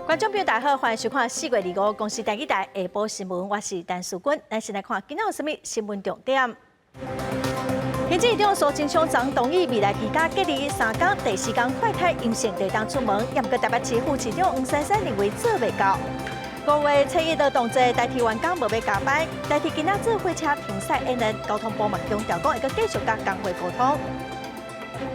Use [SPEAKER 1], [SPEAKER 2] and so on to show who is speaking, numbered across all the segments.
[SPEAKER 1] 观众朋友，大家好，欢迎收看4月25公视第一台下晡新闻，我是陈淑君。咱先来看今仔有什么新闻重点。行政院长苏贞昌昨同意未来居家隔离3天，第4天快筛阴性就当出门，也毋过台北市副市长黄珊珊认为做未到。5月7日的同齐，代替员工无要加班，代替今仔做火车停驶演练，交通部嘛强调讲会继续甲工会沟通。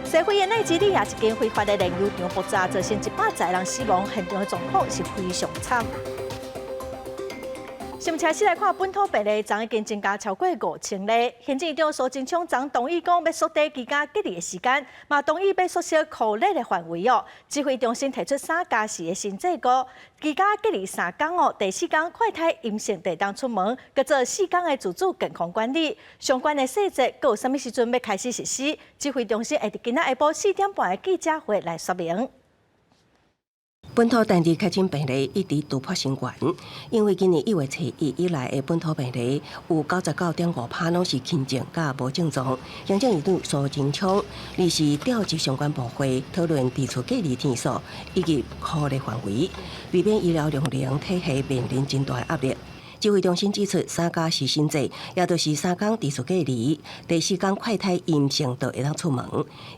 [SPEAKER 1] 社会的内基里也一间非法的炼油厂爆炸，造成100人死亡，现场的状况是非常惨。先请先来看本土病例，昨已经增加超过5000例。行政院长苏贞昌昨同意讲要缩短居家隔离的时间，嘛同意要缩小扩列的范围哦。指挥中心提出3+4的新制度，居家隔离3天哦，第4天快筛阴性就当出门，搁做4天的自主健康管理。相关的细节，搁有啥物时阵要开始实施？指挥中心会伫今仔下晡4点半的记者会来说明。
[SPEAKER 2] 本土单日确诊病例一直突破新冠，因为今年1月7日以来的本土病例有99.5%拢是轻症甲无症状。行政院长苏贞昌临时调集相关部会讨论地处隔离天数以及扩列范围，避免医疗量能体系面临真大压力。指挥中心指出，3+4新制，也就是3天自主隔离，第4天快筛阴性就会当出门，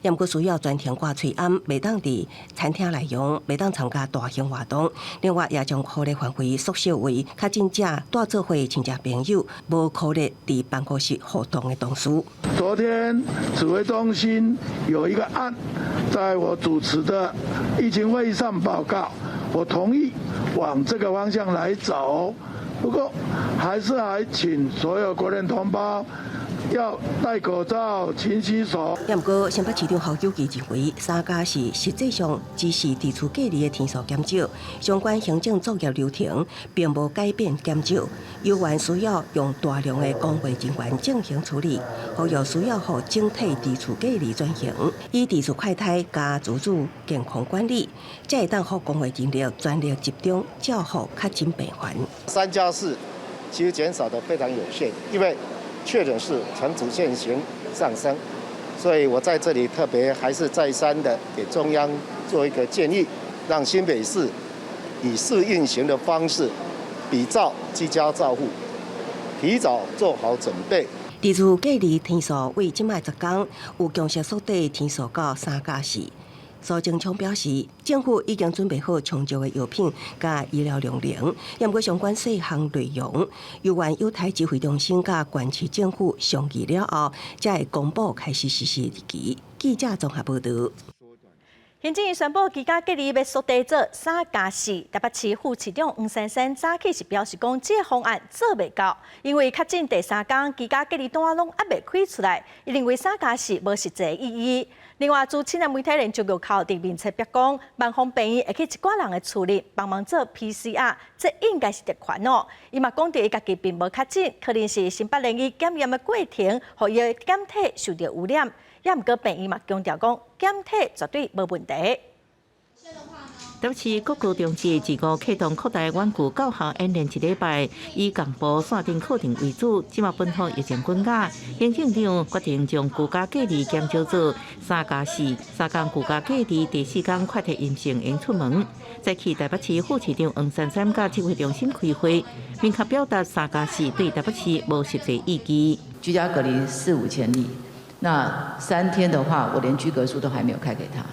[SPEAKER 2] 也毋过需要专程挂喙安，袂当伫餐厅内用，袂当参加大型活动。另外，也将扩列范围缩小为确诊者带做伙亲戚朋友，无扩列伫办公室活动的同事。
[SPEAKER 3] 昨天指挥中心有一个案，在我主持的疫情会议上报告，我同意往这个方向来走。不过，还请所有国人同胞要戴口罩、勤洗手。
[SPEAKER 2] 也毋过，新北市长侯友宜认为，3+4实际上只是地处隔离的天数减少，相关行政作业流程并无改变减少，有缘需要用大量的工会人员进行处理，呼吁需要互整体地处隔离转型，以地处快筛加自主健康管理，才会当互工会人力全力集中照护确诊病患。
[SPEAKER 4] 3+4其实减少的非常有限，因为确诊数呈直线型上升，所以我在这里特别还是再三的给中央做一个建议，让新北市以试运行的方式，比照居家照护，提早做好准备。
[SPEAKER 2] 地处隔离天数为即卖10天，有强势缩短天数到3+4。苏贞昌表示，政府已经准备好充足的药品甲医疗量能，也毋过相关细项内容，有缘有台指挥中心甲县市政府商议了后，才会公布开始实施日期。记者综合报道。
[SPEAKER 1] 行政院宣布居家隔离要缩短做3+4，台北市副市长黄珊珊早起是表示讲，这个方案做未到，因为确诊第3天居家隔离单拢还未开出来，伊认为3+4无实际意义。另外，驻亲的媒体人就有靠伫面册表讲，万方病院会去一寡人的厝里帮忙做 PCR， 这应该是特权哦。伊嘛讲到伊家己并无确诊，可能是新北联医检验的过程，互伊的检体受到污染。也毋过病院嘛强调讲，检体绝对无问题。
[SPEAKER 5] 台北市各高中市自5启动扩大远距教学演练1礼拜，以共步线顶课程为主。即马本土疫情滚压，行政长决定将居家隔离减少做3+4，3天居家隔离，第4天快筛阴性应出门。再去台北市副市长黄珊珊甲指挥中心开会，明确表达3+4对台北市无实际意义。
[SPEAKER 6] 居家隔离4、5千例，那3天的话，我连居隔书都还没有开给他。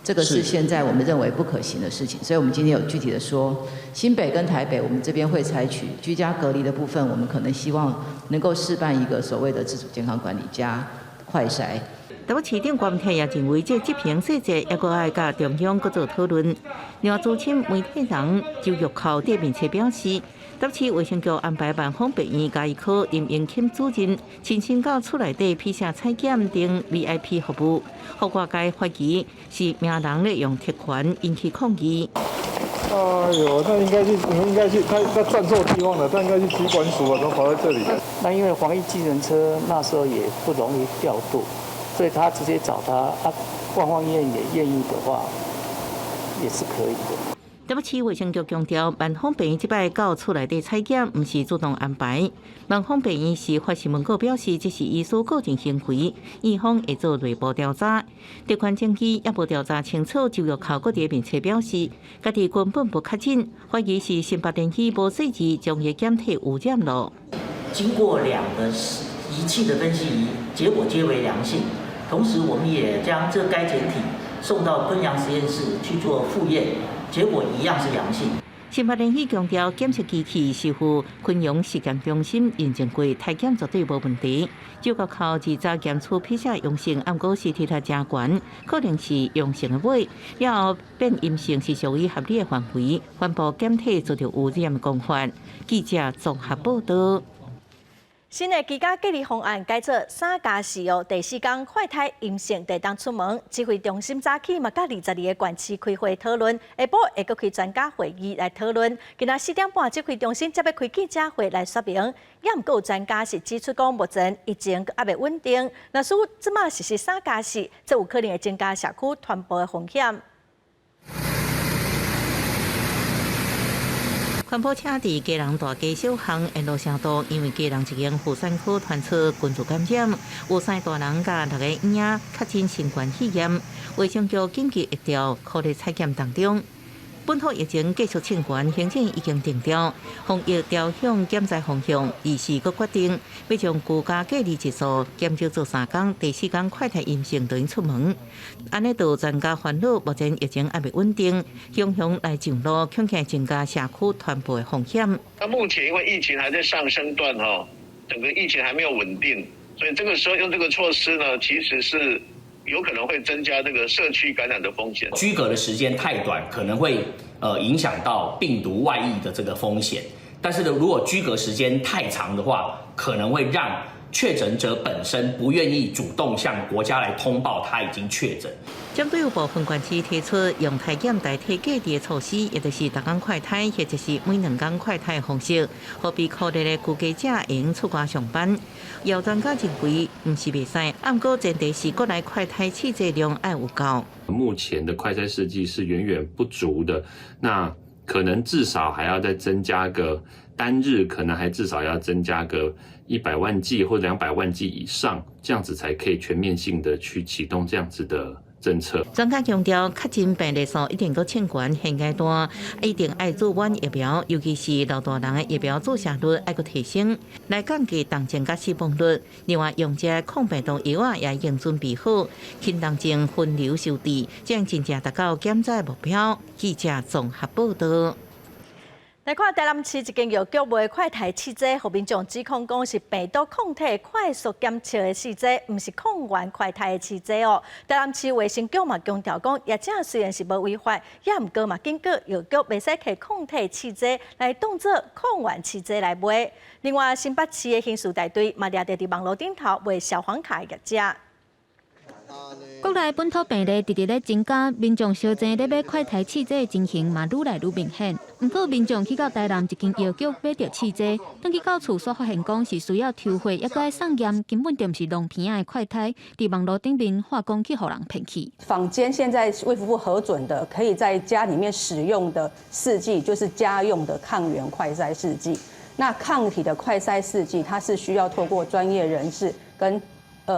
[SPEAKER 6] 这个是现在我们认为不可行的事情，所以我们今天有具体的说，新北跟台北，我们这边会采取居家隔离的部分，我们可能希望能够试办一个所谓的自主健康管理加快筛。
[SPEAKER 5] 台北市长关体也认为，这执行细节也搁爱甲中央搁做讨论。另外，资深媒体人周玉蔻伫面册表示，台北市卫生局安排万方病院加医科林英钦主任亲身到厝内底批下采检等 VIP 服务，互外界怀疑是名人利用特权引起抗议。
[SPEAKER 7] 哎呦，那你们应该去，他站错地方了，他应该去机关署啊，都跑在这里。
[SPEAKER 8] 那因为防疫计程车那时候也不容易调度，所以他直接找他，万方医院也愿意的话，也是可以的。
[SPEAKER 5] 台北市卫生局强调，万丰病院即摆到厝内底采检，毋是主动安排。万丰病院是发新闻稿表示，这是医师个人行为，院方会做内部调查。这款证据也无调查清楚，就要靠个伫面册表示，家己根本不确诊，怀疑是新北电器无细致将伊检体污染了。
[SPEAKER 9] 经过2个仪器的分析，结果皆为良性。同时，我们也将该检体送到昆阳实验室去做复验，结果一样是良性。
[SPEAKER 5] 新北电器强调，检测机器是赴昆阳实验中心验证过，体检绝对无问题。就靠自查检出披萨阳性，暗过是体态真悬，可能是阳性的尾，了后变阴性是属于合理的范围。环保检体做着污染的公法。记者综合报道。
[SPEAKER 1] 新的居家隔离方案改做3+4哦，第4天快筛阴性就当出门。指挥中心早起嘛，甲22个县市开会讨论，下晡会阁开专家会议来讨论。今仔4点半，指挥中心才要开记者会来说明。也毋过有专家是指出讲，目前疫情还未稳定，若是即马实施3+4，这有可能会增加社区传播的风险。
[SPEAKER 5] 环保车伫基隆大街小巷沿路城道，因为基隆一间妇产科传出群组感染，有3大人甲6个婴仔确诊新冠肺炎，卫生局紧急一调扩大采检当中。本土疫情继续清悬，行政已经定调防疫调向减载方向，24个决定要将居家隔离指数减少做3天，第4天快筛阴性就出门。安尼就专家烦恼，目前疫情还未稳定，雄雄来上路，恐怕增加社区传播的风险。
[SPEAKER 10] 那目前因为疫情还在上升段整个疫情还没有稳定，所以这个时候用这个措施呢，其实是有可能会增加这个社区感染的风险。
[SPEAKER 11] 居隔的时间太短，可能会影响到病毒外溢的这个风险。但是呢，如果居隔时间太长的话，可能会让确诊者本身不愿意主动向国家来通报他已经确诊。
[SPEAKER 5] 针对有部分县市提出用体检代替隔离的措施，也就是逐天快筛，或者是每2天快筛的方式，好比酷热的居家者会用出外上班。有专家认为，唔是袂使，不过前提是国内快筛试剂量要有够。
[SPEAKER 12] 目前的快筛试剂是远远不足的，那可能至少还要再增加个单日，可能还至少要增加个100万剂或者200万剂以上，这样子才可以全面性的去启动这样子的政策。
[SPEAKER 5] 专家强调，确诊病例数一定搁清悬，现阶段一定爱注满疫苗，尤其是老大人的疫苗注射率爱搁提升，来降低重症甲死亡率。另外，用这抗病毒药啊也已经准备好，轻重症分流收治，将真正达到减载目标。记者综合报道。
[SPEAKER 1] 来看台南市一间药局卖快筛试剂，互民众指控讲是病毒抗体快速检测的试剂，毋是抗原快筛的试剂哦。台南市卫生局嘛强调讲，业者虽然是无违法，也毋过嘛警告药局袂使摕抗体试剂来当作抗原试剂来卖。另外，新北市的刑事大队嘛掠着伫网络顶头卖小黄卡的业者。
[SPEAKER 13] 国内本土病例直直咧增加，民众烧钱咧买快筛试剂的情形嘛愈来愈明显。不过，民众去到台南一间药局买到试剂，等去到厝所发现讲是需要抽血，也该送验，根本就毋是弄片仔的快筛，伫网络顶面化工去互人骗去。
[SPEAKER 14] 坊间现在卫福部核准的，可以在家里面使用的试剂，就是家用的抗原快筛试剂。那抗体的快筛试剂，它是需要透过专业人士跟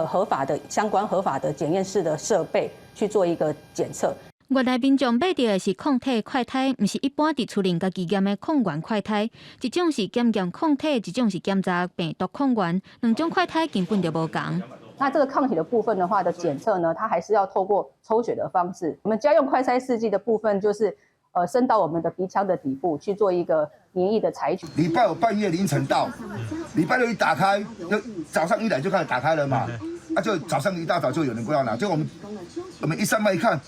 [SPEAKER 14] 合法的相关合法的检验室的设备去做一个检测。
[SPEAKER 13] 原来民众买到的是抗体快筛，毋是一般伫厝内家己验的抗原快筛。一种是检验抗体，一种是检查病毒抗原，两种快筛根本就无同。
[SPEAKER 14] 那这个抗体的部分的话的检测呢，它还是要透过抽血的方式。我们家用快筛试剂的部分就是伸到我们的鼻腔的底部去做一个免疫的采取。
[SPEAKER 15] 礼拜5半夜凌晨到，礼拜6一打开，早上一来就开始打开了嘛，就早上一大早就有人过来拿，就我们一上麦一看，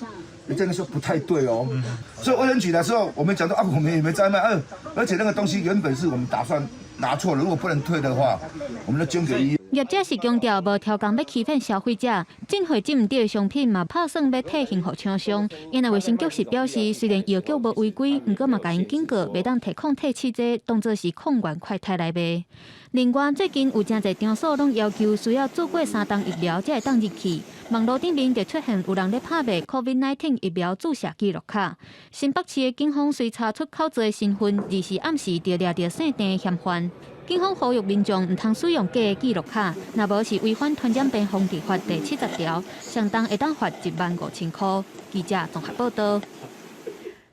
[SPEAKER 15] 真的说不太对哦。所以卫生局的时候，我们讲说我们也没在卖，而且那个东西原本是我们打算拿错了，如果不能退的话，我们就捐给医院。
[SPEAKER 13] 业者是强调无挑工要欺骗消费者，进货进唔到的商品嘛，拍算要退还互厂商。因为卫生局是表示，虽然药局无违规，不过嘛，甲因警告，袂当摕抗体试剂当作是抗原快筛来卖。另外，最近有真侪场所拢要求需要做过3档疫苗才会当入去。网络顶面就出现有人咧拍卖 COVID-19 疫苗注射记录卡。新北市的警方虽查出口罩的身份，而是暗时就抓到姓郑的嫌犯。警方呼吁民众唔通使用假的记录卡，若无是违反传染病防治法第70条，相当会当罚15000块。记者综合报道。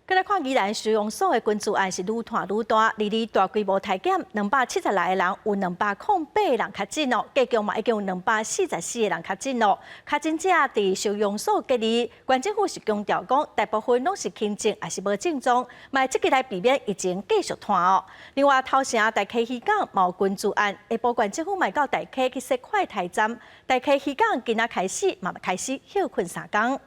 [SPEAKER 1] 再来看宜兰收容所的群聚案是愈拖愈大，日大规模体检，270来个人，有208个人确诊哦，加强嘛已经有244个人确诊哦。确诊者伫收容所隔离，县政府是强调讲，大部分拢是轻症还是无症状，嘛积极来避免疫情继续拖哦。另外，头城大溪渔港毛群聚案，下晡县政府嘛到大溪去设快筛站，大溪渔港今仔开始嘛开始休困3天。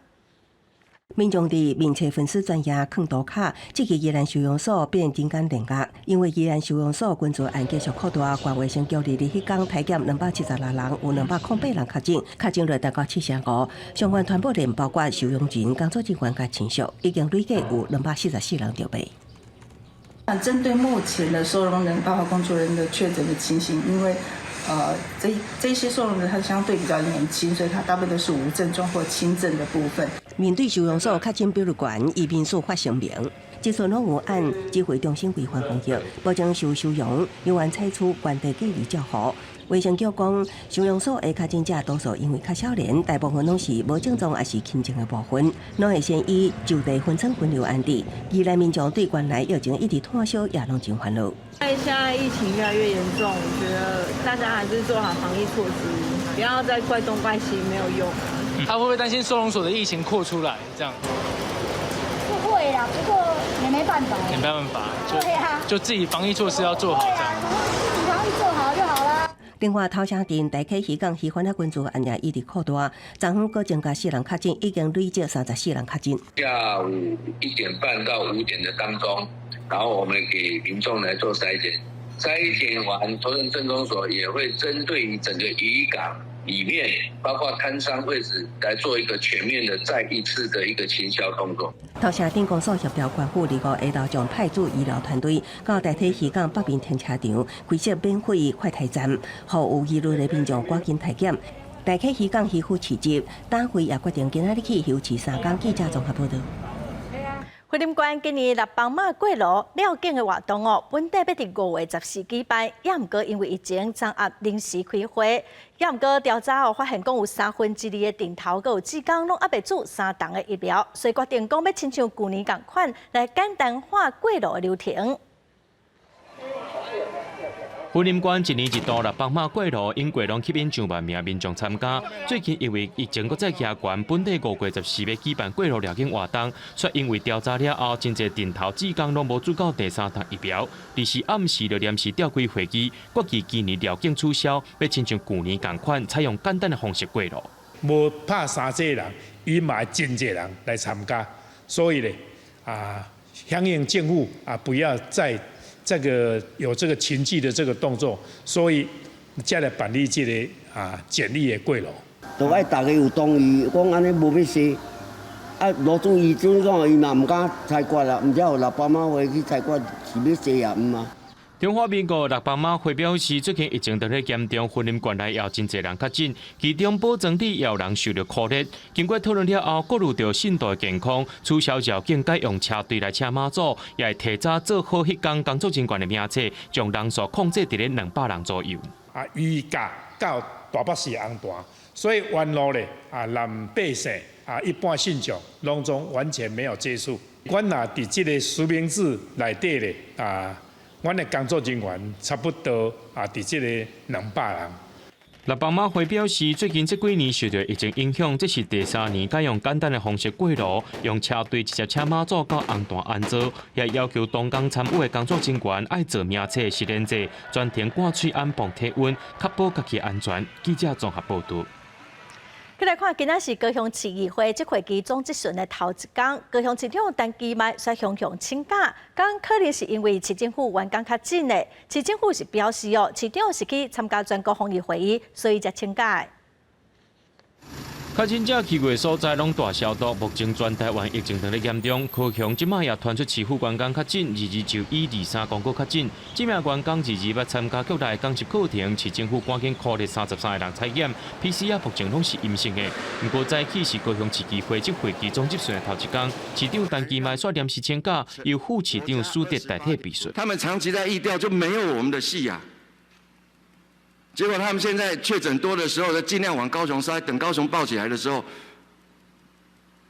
[SPEAKER 2] 民众伫面册粉丝专业藏图卡，这个宜兰收容所变人间炼狱，因为宜兰收容所群聚案继续扩大，县卫生局日迄天体检276人，有208人确诊，确诊率达到7%5%。相关传播链包括收容人、工作人员甲亲属，已经累计有244人着病。
[SPEAKER 16] 针对目前的收容人包括工作人员的确诊的情形，因为这些收容人他相对比较年轻，所以他大部分都是无症状或轻症的部分。
[SPEAKER 2] 面对收容所确诊比率悬，移民署发声明，即阵拢有按指挥中心规范防疫，保证收容永远采取原地隔离照护。卫生局讲，收容所的确诊者多数因为较少年，大部分拢是无症状还是轻症的部分，拢会先以就地分层分流安置。宜兰民众对原来疫情一直拖烧也拢真烦恼。
[SPEAKER 17] 现在疫情越来越严重，我觉得大家还是做好防疫措施，不要再怪东怪西，没有用。
[SPEAKER 18] 他会不会担心收容所的疫情扩出来？这样？
[SPEAKER 19] 不会啦，不过也没办法。
[SPEAKER 18] 也没办法，
[SPEAKER 19] 就
[SPEAKER 18] 自己防疫措施要做好，这样。
[SPEAKER 19] 自己防疫做好就好了。
[SPEAKER 2] 另外，头城镇大溪渔港渔船的群聚案也一直扩大，昨昏各增加4人确诊，已经累计34人确诊。
[SPEAKER 20] 下午1点半到5点的当中，然后我们给民众来做筛检，筛检完，头城镇公所也会针对于整个渔港里面，包括摊商位置来做一个全面的再一次的一个清消动作。
[SPEAKER 2] 头城镇公所协调关府25下昼将派驻医疗团队到大溪渔港北面停车场开设免费快筛站，予有疑虑的民众赶紧体检。大溪渔港渔夫市集党会也决定今仔日起休市3天。记者综合报道。
[SPEAKER 1] 惠林县今年6帮马过路了境的活动哦，本地要伫5月14举办，也毋过因为疫情暂压临时开会，也毋过调查后发现讲有2/3的顶头佮有志工拢还未做3档的疫苗，所以决定讲要亲像旧年同款来简单化过路的流程。
[SPEAKER 21] 惠林县一年一度6帮马过路，因过拢吸引上万名民众参加。最近因为疫情搁再加悬，本地5月14要举办过路了境活动，却因为调查了后，真侪顶头志工拢无做到第3档疫苗，于是暗时就临时调开会议，决议今年了境取消，要亲像旧年同款，采用简单的方式过路。
[SPEAKER 22] 无拍3个人，伊嘛真侪人来参加，所以咧响应政府不要再这个有这个情绪的这个动作，所以才来办理这个简易的过路。
[SPEAKER 23] 都爱大家有同意，讲安尼无要洗，罗主义种种伊嘛唔敢采决啦，唔知有6帮马会去采决是要洗也唔嘛。
[SPEAKER 21] 中华民国6帮马会表示，最近疫情特别严重，婚姻县内也有真侪人确诊，其中保证里也有人受到酷热。经过讨论了后，顾虑到信徒的健康，取消绕境改用车队来车马祖，也会提早做好迄天工作人员的名册，将人数控制伫咧200人左右。
[SPEAKER 22] 预价到大北市安大，所以沿路咧南百姓一般信众拢总完全没有接触。阮若伫即个实名制内底咧阮的工作人员差不多伫即个200人。
[SPEAKER 21] 6帮马会表示，最近这几年受到疫情影响，这是第3年改用简单的方式过路，用车队直接车马祖到红单安坐，也要求当工参与的工作人员爱做名册、实验者，专程挂嘴按磅体温，确保家己安全。记者综合报道。
[SPEAKER 1] 再来看，今仔是高雄市议会这会期总质询的头一天，高雄市长陈其迈率向请假，讲可能是因为市政府完工较紧的。市政府是表示市长是去参加全国防疫会议，所以才请假。
[SPEAKER 21] 确诊者去过所在拢大消毒，目前全台湾疫情仍咧严重。高雄即马也传出市府员工确诊，22就医，23公告确诊。这名员工22要参加国内讲习课程，市政府赶紧考虑33个人采验 ，PCR 目前拢是阴性的。不过早起是高雄市议会这会期总质询的头一天，市长陈其迈率临时请假，由副市长苏德代替笔述。
[SPEAKER 3] 他们长期在疫调就没有我们的戏呀。结果他们现在确诊多的时候，尽量往高雄塞，等高雄爆起来的时候，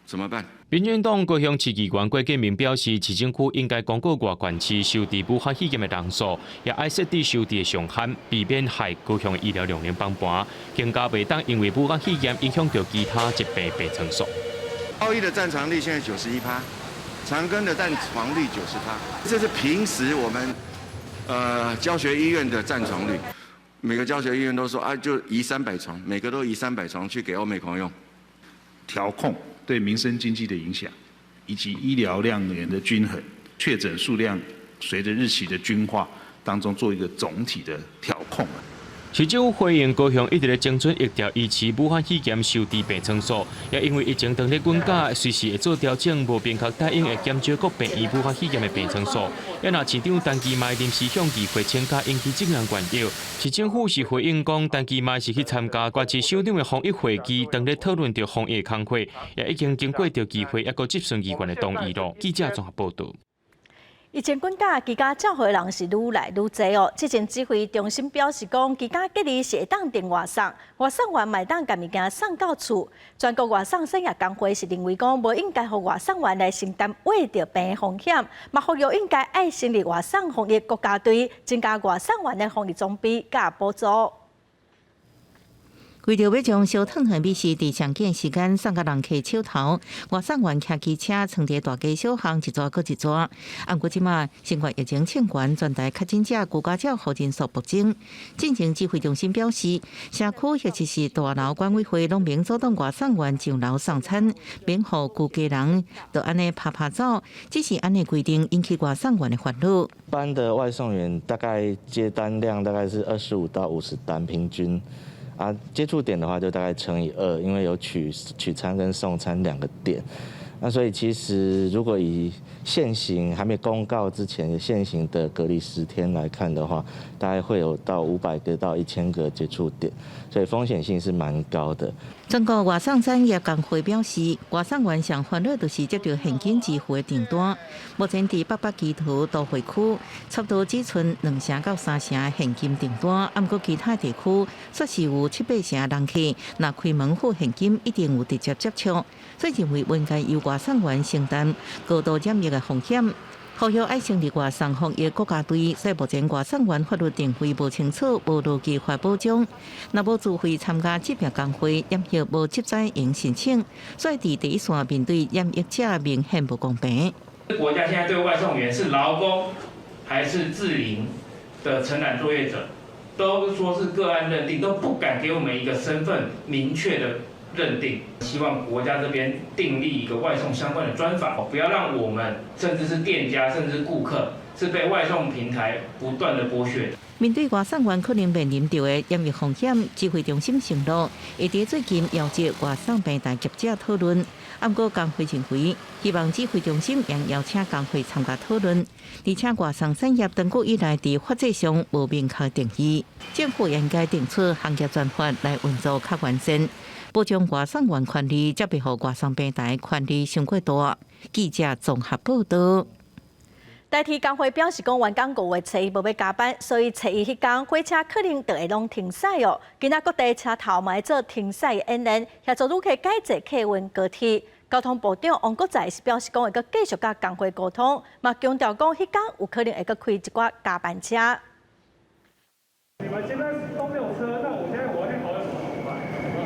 [SPEAKER 3] 怎么办？
[SPEAKER 21] 民进党高雄市议员郭建明表示，市政府应该公告外县市收治武汉肺炎的人数，也爱设置收治的上限，避免害高雄的医疗量能崩盘，更加袂当因为武汉肺炎影响到其他疾病病床数。
[SPEAKER 3] 高一的占床率现在91%，长庚的占床率90%，这是平时我们教学医院的占床率。每个教学医院都说啊，就移300床，每个都移300床去给欧美狂用。
[SPEAKER 4] 调控对民生经济的影响，以及医疗量能的均衡，确诊数量随着日期的均化当中做一个总体的调控。
[SPEAKER 21] 市政府回应高雄一直咧精准疫调医治武汉肺炎收治病床数，也因为疫情当咧滚价，随时会做调整，无明确答应会减少各病院武汉肺炎的病床数。也若市长陈其迈临时向议会请假，引起众人关注。市政府是回应讲，陈其迈是去参加各市首长的防疫会议，当咧讨论着防疫工会，也已经经过着议会一个质询议员的同意咯。记者综合报道。
[SPEAKER 1] 疫情滚价，居家照会人是愈来愈侪哦。之前指挥中心表示讲，居家隔离是会当订外送，外送员买当甲物件送到厝。全国外送产业工会是认为讲，无应该互外送员来承担为着病风险，嘛呼吁应该爱成立外送防疫国家队，增加外送员的防疫装备甲补助。
[SPEAKER 5] 为着要将烧烫的美食伫上紧时间送到人客手头，外送员骑机车藏伫大街小巷一抓搁一抓。不过即马新冠疫情清悬，全台确诊者、居家者和人数暴增。进行指挥中心表示，社区或者是大楼管委会拢免阻挡外送员上楼送餐，免互居家人就安尼拍走。只是安尼规定引起外送员的烦恼。
[SPEAKER 6] 一般的外送员大概接单量大概是25到50单平均。接触点的话就大概乘以2，因为有取餐跟送餐2个点。那所以其实如果以现行还没公告之前的现行的隔离10天来看的话，大概会有到500个到1000个接触点，所以风险性是蛮高的。
[SPEAKER 5] 全国外送产业工会表示，外送员上烦恼就是接到现金支付的订单。目前伫北北基图都会区，差不多只剩2成到3成现金订单，不过其他地区却是有7-8成人客，若开门付现金一定有直接接触，所以认为应该由外送员承担高度染疫的风险。呼吁爱成立外送防疫国家队，所以目前外送员法律定位无清楚，无路计划保障。若无自费参加疾病工会，染疫无接载应申请，所以伫第一线面对染疫者明显不公平。
[SPEAKER 24] 国家现在对外送员是劳工还是自营的承揽作业者，都说是个案认定，都不敢给我们一个身份明确的认定。希望国家这边订立一个外送相关的专法，不要让我们甚至是店家甚至是顾客是被外送平台不断的剥削。
[SPEAKER 5] 面对外送员可能面临到的染疫风险，指挥中心承诺会伫最近邀集外送平台业者讨论。不过工会认为，希望指挥中心也邀请工会参加讨论，而且外送产业长久以来伫法制上无明确定义，政府应该定出行业专法来运作较完善，保障外送员权利，才袂互外送平台权利伤过大。记者综合报道。
[SPEAKER 1] 代替工会表示讲，员工5月初1无要加班，所以初1迄天火车可能就会拢停驶哦。今仔各地车头嘛会做停驶的演练，协助旅客改坐客运高铁。交通部长王国材是表示讲，会阁继续甲工会沟通，嘛强调讲，迄天有可能会阁开一寡加班车。
[SPEAKER 25] 你们现在都没有车，那我要去桃园怎么办？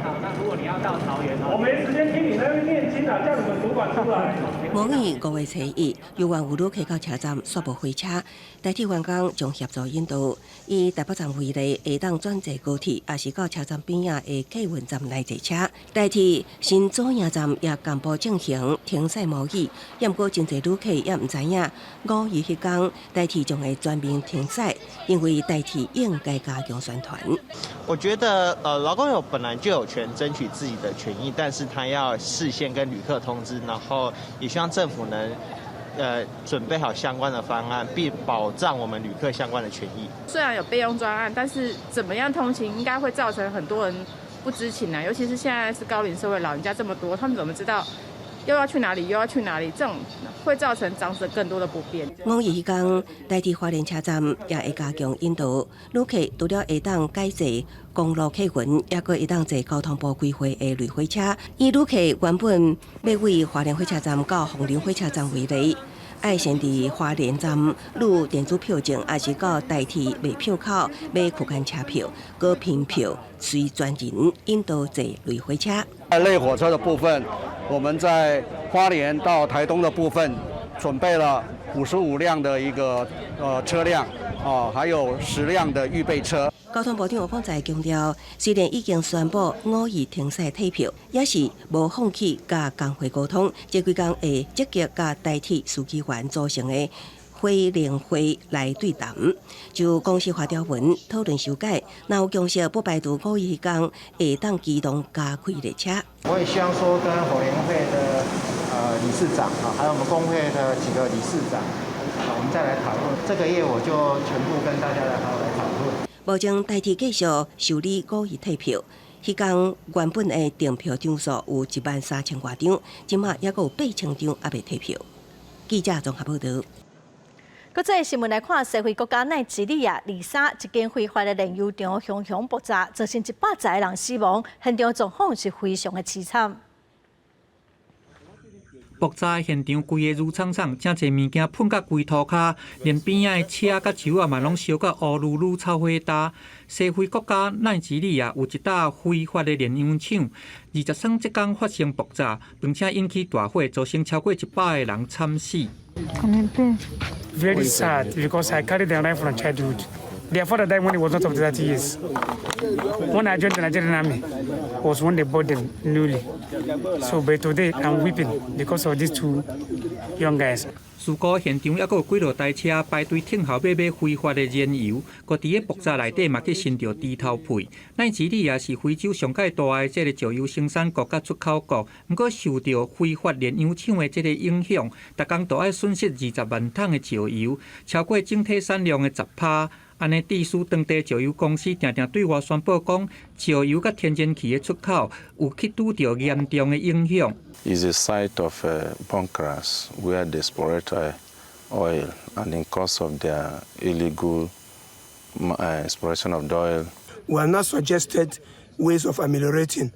[SPEAKER 25] 好，那如果你要到桃园，我没时间听你那边念经啊，叫你们主管出来。
[SPEAKER 2] 5月5月初1，由原有旅客到车站刷无火车，台铁员工将协助引导，以台北站为例，下当转坐高铁，也是到车站边仔的客运站来坐车。台铁新左营站也公布进行停驶模拟，不过真侪旅客也唔知影，5月迄天台铁将会全面停驶，因为台铁应该加强宣传。
[SPEAKER 7] 我觉得劳工本来就有权争取自己的权益，但是他要事先跟旅客通知，然后也希望政府能准备好相关的方案，并保障我们旅客相关的权益。
[SPEAKER 8] 虽然有备用专案，但是怎么样通勤应该会造成很多人不知情啊，尤其是现在是高龄社会，老人家这么多，他们怎么知道又要去哪里，又要去哪里？这种会造成长者更多的不便。
[SPEAKER 2] 5月迄天，台铁花莲车站也会加强引导，旅客除了会当改坐公路客运，也阁会当坐交通部规划的类火车。以旅客原本要为花莲火车站到凤林火车站为例，爱先伫花莲站录电子票证，也是到台铁卖票口买区间车票，搁凭票随专人引导坐类火车。
[SPEAKER 9] 类火车的部分，我们在花莲到台东的部分准备了55辆的一个车辆，还有10辆的预备车。
[SPEAKER 2] 交通部长吴凤才强调，虽然已经宣布5月停驶退票，也是无放弃甲工会沟通，这几天会积极甲台铁司机员组成的会联会来对谈，就公司发条文讨论修改，若有共识，不排除5月迄天会当机动加开列车。
[SPEAKER 10] 我也希望说跟火联会的理事长还有我们工会的几个理事长我们再来讨论这个月，我就全部跟大家来好好来讨论。
[SPEAKER 2] 保证台铁继续受理5月退票。迄天原本的订票张数有13000多张，今麦也阁有8000张还未退票。记者综合报道。
[SPEAKER 1] 国际新闻来看，社会国家奈及利亚丽莎一间非法的炼油厂熊熊爆炸，造成100个人死亡，现场状况是非常的凄惨。
[SPEAKER 11] 爆炸现场规个如苍苍，真侪物件喷甲规涂骹，连边仔的车甲树啊嘛拢烧甲乌噜噜臭火大。西非国家奈及利亚有一搭非法的炼油厂，23即天发生爆炸，并且引起大火，造成超过100个人惨死。
[SPEAKER 25] Very sad because I carried the knife from childhood. Therefore, the time when he was not of 30 years. When I joined the Nigerian army, was when they bought them newly. So, but today I'm weeping because of these two young guys.
[SPEAKER 11] 事故现场还阁有几落台车排队等候买非法的燃油，搁伫个爆炸内底嘛去伸着猪头皮。奈及利亚是非洲上界大的这个石油生产国甲出口国，不过受到非法炼油厂的这个影响，逐工都要损失20万桶的石油，超过整体产量的10%。安尼，地属当地石油公司常常对外宣布讲，石油甲天然气的出口有去拄着严重的影响。
[SPEAKER 26] Is a site of bunkers where they exploit oil, and in course of their illegal exploration of the oil.
[SPEAKER 25] We have not suggested ways of ameliorating,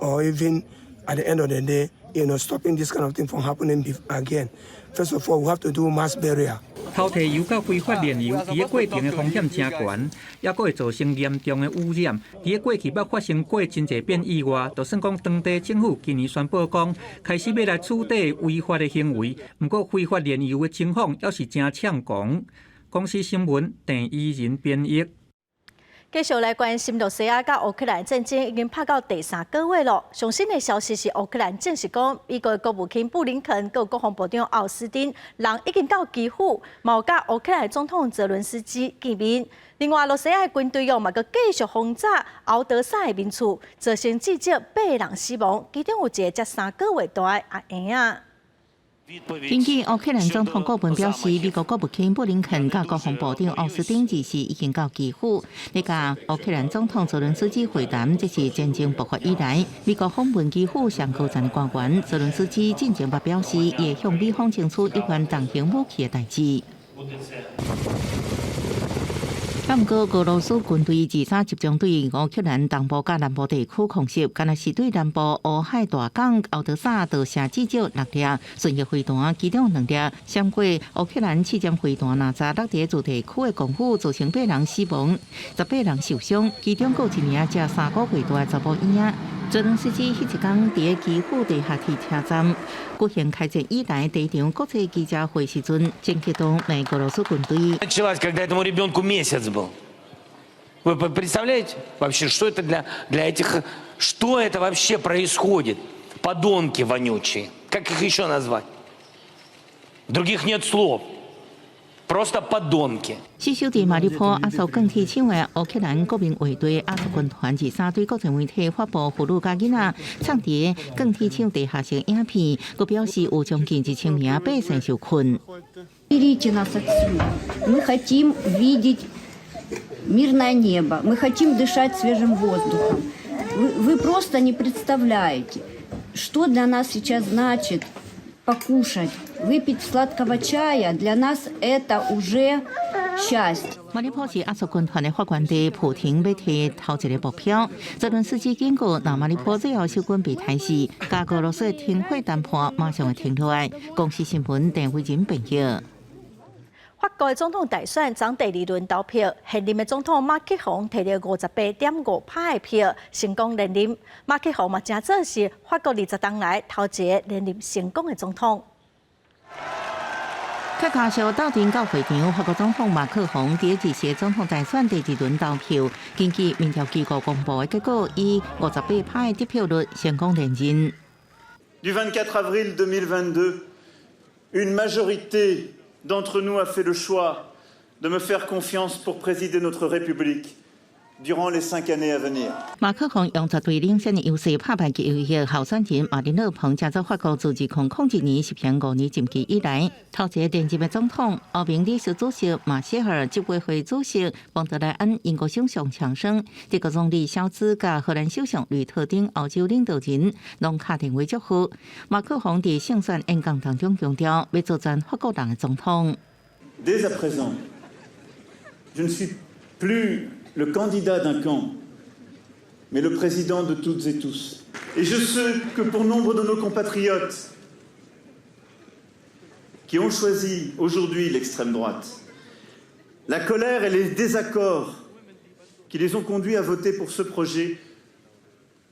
[SPEAKER 25] or even at the end of the day, stopping this kind of thing from happening again. First of all, we have to do mass burial.
[SPEAKER 11] 偷摕油甲非法炼油，伫个过程的风险真悬，也佫会造成严重的污染。伫个过去捌发生过真侪遍意外，就算讲当地政府今年宣布讲开始要来处理违法的行为，不过非法炼油的情况也是真猖狂。公司新闻郑依仁编译。
[SPEAKER 1] 继续来关心罗西亚甲乌克兰战争已经拍到第3个月了。上新的消息是，乌克兰证实讲，美国国务卿布林肯和国防部长奥斯汀人已经到基辅，有甲乌克兰总统泽伦斯基见面。另外，罗西亚军队嘛阁继续轰炸敖德萨的民厝，造成至少8人死亡，其中有一个才3个月大的阿婴仔。
[SPEAKER 5] 根据乌克兰总统顾问表示，美国国务卿布林肯甲国防部长奥斯汀日时已经到基辅，来甲乌克兰总统泽伦斯基会谈。这是战争爆发以来，美国访问基辅上高层官员。泽伦斯基进前捌表示，会向美方争取一款大型武器的代志。不过，俄罗斯军队自杀集中对乌克兰东部甲南部地区空袭，敢若是对南部乌海大港敖德萨投射至少6粒巡弋飞弹，其中2粒闪过乌克兰刺针飞弹，哪砸落在主地区的港府，造成8人死亡，18人受伤，其中有1名才3个月大的查甫婴仔。泽伦斯基迄一天伫基辅地下铁车站举行开战以来第一场国际记者会时阵，正激动骂俄罗斯军队。
[SPEAKER 12] Началась, когда этому ребенку месяц был. Вы представляете вообще, что это для этих, что это вообще происходит? Подонки вонючие. Как их еще назвать? Других нет слов. Просто подонки.
[SPEAKER 5] 死守伫马里坡阿索更替抢的乌克兰国民卫队阿索军团23对国际媒体发布妇女甲囡仔唱伫更替抢地下城影片，佮表示有将近1000名百姓受困。
[SPEAKER 19] Берите нас отсюда. Мы хотим видеть мирное небо. Мы хотим дышать свежим воздухом. Вы просто не представляете, что для нас сейчас значит покушать, выпить сладкого чая. Для нас это уже счастье.
[SPEAKER 5] 马里坡是阿索军团的发源地，普廷要提头一个目标。泽伦斯基警告，若马里坡最后守军被台死，甲俄罗斯的停火谈判马上会停落来。公司新闻陈慧仁报道。
[SPEAKER 1] 法国的总统大选昨第2轮投票，现任的总统马克宏摕到58.5%的票，成功连任。马克宏嘛，正做是法国20党来头一个连任成功的总统。
[SPEAKER 5] 客家小斗阵到会场，法国总统马克宏第一次总统大选第2轮投票，根据民调机构公布的结果，以58%的得票率成功连任。
[SPEAKER 13] Du 24 avril 2022, une majorité d'entre nous a fait le choix de me faire confiance pour présider notre République durant les 5 années à venir.
[SPEAKER 5] 马克宏用绝对领先的优势拍败其右翼候选人马林勒庞，加做法国自2001年15年任期以来头一个连任的总统。欧盟理事主席马歇尔、执委会主席冯德莱恩、英国首相强生、德国总理肖兹甲荷兰首相吕特等欧洲领导人拢敲电话祝福。马克宏伫胜选演讲当中强调，要作战法国人的总统。
[SPEAKER 13] Dès à présent, je ne suis plus le candidat d'un camp, mais le président de toutes et tous. Et je sais que pour nombre de nos compatriotes qui ont choisi aujourd'hui l'extrême droite, la colère et les désaccords qui les ont conduits à voter pour ce projet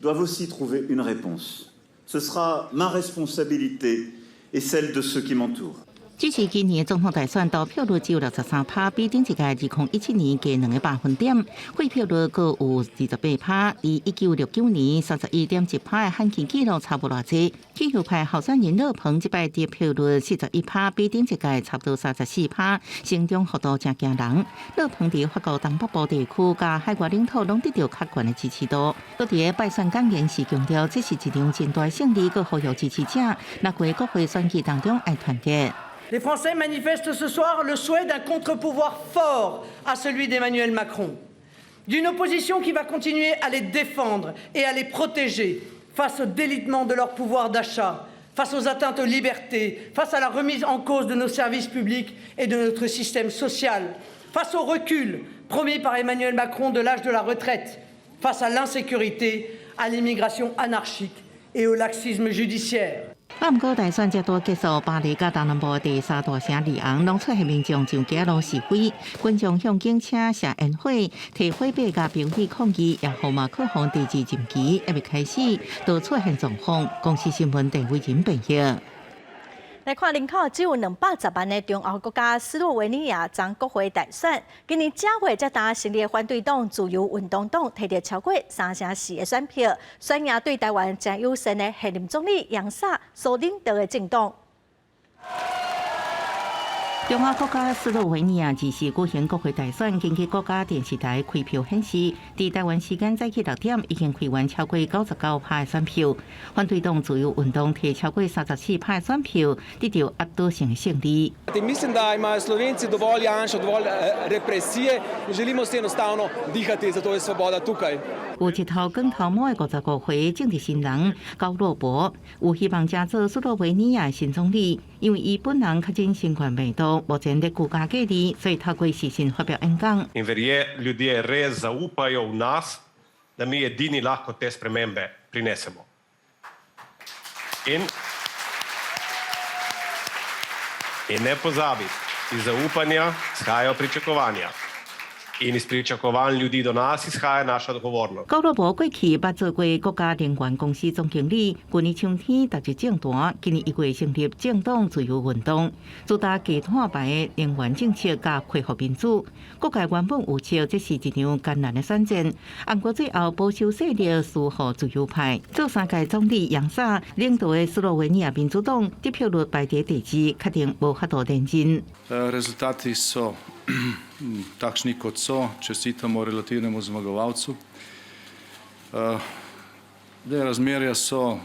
[SPEAKER 13] doivent aussi trouver une réponse. Ce sera ma responsabilité et celle de ceux qui m'entourent.
[SPEAKER 5] 支持今年总统大选投票率只有63%，比顶一届2017年加2个百分点。废票率各有28%，离1969年31.1%的罕见纪录差不偌济。纪录派候选人勒庞这摆得票率41%，比顶一届差不多34%，成长幅度真惊人。勒庞伫法国东北部地区甲海外领土拢得到较悬的支持度。佮伫败选感言时强调，这是一场真大胜利，佮呼吁支持者若过国会选举当中爱团结。
[SPEAKER 14] Les Français manifestent ce soir le souhait d'un contre-pouvoir fort à celui d'Emmanuel Macron, d'une opposition qui va continuer à les défendre et à les protéger face au délitement de leur pouvoir d'achat, face aux atteintes aux libertés, face à la remise en cause de nos services publics et de notre système social, face au recul promis par Emmanuel Macron de l'âge de la retraite, face à l'insécurité, à l'immigration anarchique et au laxisme judiciaire.
[SPEAKER 5] 不过，大选才拄结束，巴黎甲东南部第3大城里昂拢出现民众上街路示威，群众向警车射烟火、摕火把甲标语抗议，也和马克宏第2任期还未开始，都出现状况。公司新闻陈慧仁报道。
[SPEAKER 1] 来看人口只有210万的中欧国家斯洛维尼亚将国会大选，今年正月才打成立的反对党自由运动党摕到超过3%的选票，选赢对台湾真友善的现任总理杨撒所领导的政党。
[SPEAKER 5] 中欧国家斯洛维尼亚2时举行国会大选，根据国家电视台开票显示，伫台湾时间早起6点已经开完超过99%的选票。反对党自由运动摕超过34%的选票，得到压倒性的胜利。
[SPEAKER 15] Mislim, da imajo Slovenci dovolj Janša, dovolj represije in želimo si enostavno dihati, zato je svoboda tukaj.
[SPEAKER 5] 有一头光头毛的55岁政治新人高洛伯，有希望加做斯洛维尼亚新总理，因为伊本人确诊新冠病毒，目前在居家隔离，所以透过视讯发表演讲。
[SPEAKER 16] In ljudje res zaupajo v nas, da mi edini lahko te spremembe prinesemo. In ne pozabi, iz zaupanja izhajajo pričakovanja. in izpričakovanj ljudi do nas izhaja naša odgovornost.
[SPEAKER 5] 交通部过去捌做过国家能源公司总经理，去年秋天踏入政坛，今年1月成立政党自由运动，主打低碳排的能源政策甲恢复民主。各界原本有测这是一场艰难的选战，不过最后保守势力输予自由派。做3届总理杨撒领导的斯洛文尼亚民主党得票率排第2，确定无法度连任。
[SPEAKER 3] Rezultati so takšni kot so, čestitamo relativnemu zmagovalcu. Razmerja so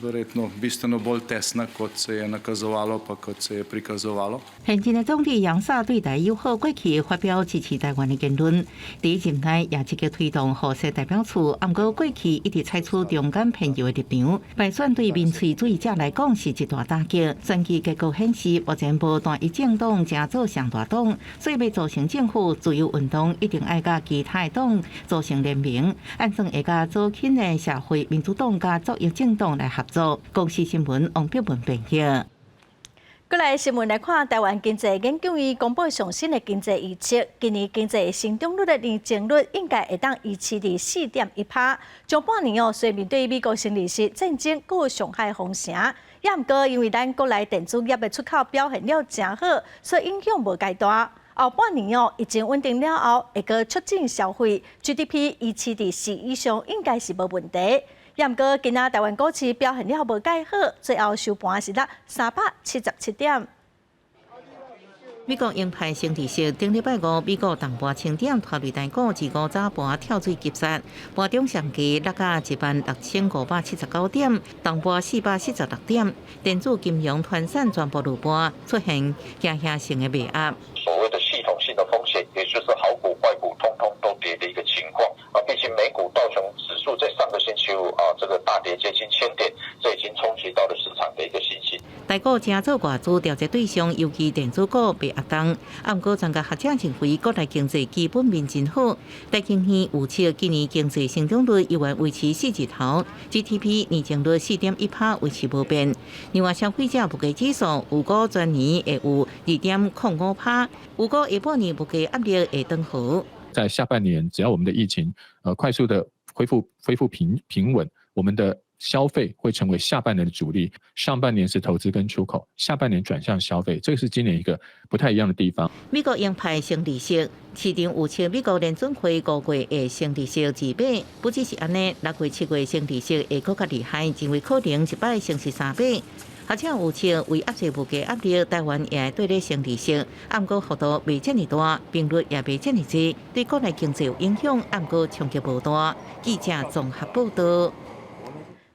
[SPEAKER 3] verjetno bistveno bolj tesna, kot se je nakazovalo, pa kot se je prikazovalo.
[SPEAKER 5] 现任的总理杨撒对台友好过去发表支持台湾的言论，第一任内也积极推动核设代表处，不过过去一直采取中间偏右的立场，败选对民粹主义者来讲是一大打击。选举结果显示，目前无单一政党正做上大党，所以要组成政府，自由运动一定要甲其他党组成联名，按算会甲左倾的社会民主党甲左翼政党来合作。公司新闻王碧文评价。
[SPEAKER 1] 过来新闻来看，台湾经济研究院公布上新的经济预测，今年经济成长率的年增率应该会当预期伫4.1%。上半年虽面对美国新利息战争佮上海封城，也毋过因为咱国内电子业的出口表现了真好，所以影响无介大。后半年疫情稳定了后，会个促进消费 ，GDP 预期伫4以上应该是无问题。也毋过，今仔台湾股市表现了无介好，最后收盘是落377点。
[SPEAKER 5] 美国鹰派升利息，顶礼拜五，美国淡薄清点拖累台股自5早盘跳水急杀，盘中上期落到16579点，淡薄446点，电子金融团散全部入盘，出现惊吓性的卖压。
[SPEAKER 17] 所谓的系统性的风险，也就是好股坏股通通都跌的一个情况啊。毕竟美股道琼指数在上个星期五这个大跌接近1000点，这已经冲击到了市场的一个信心。
[SPEAKER 5] 台股正做外资调节对象，尤其电子股被压动。不过，专家学者认为，国内经济基本面真好。台经院预测今年经济成长率依然维持4字头 ，GDP 年增率4.1%维持不变。另外，消费者物价指数预估全年会有2.05%，预估下半年物价压力会登好。
[SPEAKER 18] 在下半年，只要我们的疫情快速的恢复平稳，我们的消费会成为下半年的主力。上半年是投资跟出口，下半年转向消费，这个是今年一个不太一样的地方。
[SPEAKER 5] 美国鹰派升利息，市场预测美国联准会5月会升利息2码，不只是安尼，6月、7月升利息会更加厉害，认为可能一摆升至3码。而且预测为压制物价压力，台湾也会对咧升利息，不过幅度未这么大，频率也未这么低，对国内经济有影响，不过冲击无大。记者综合报道。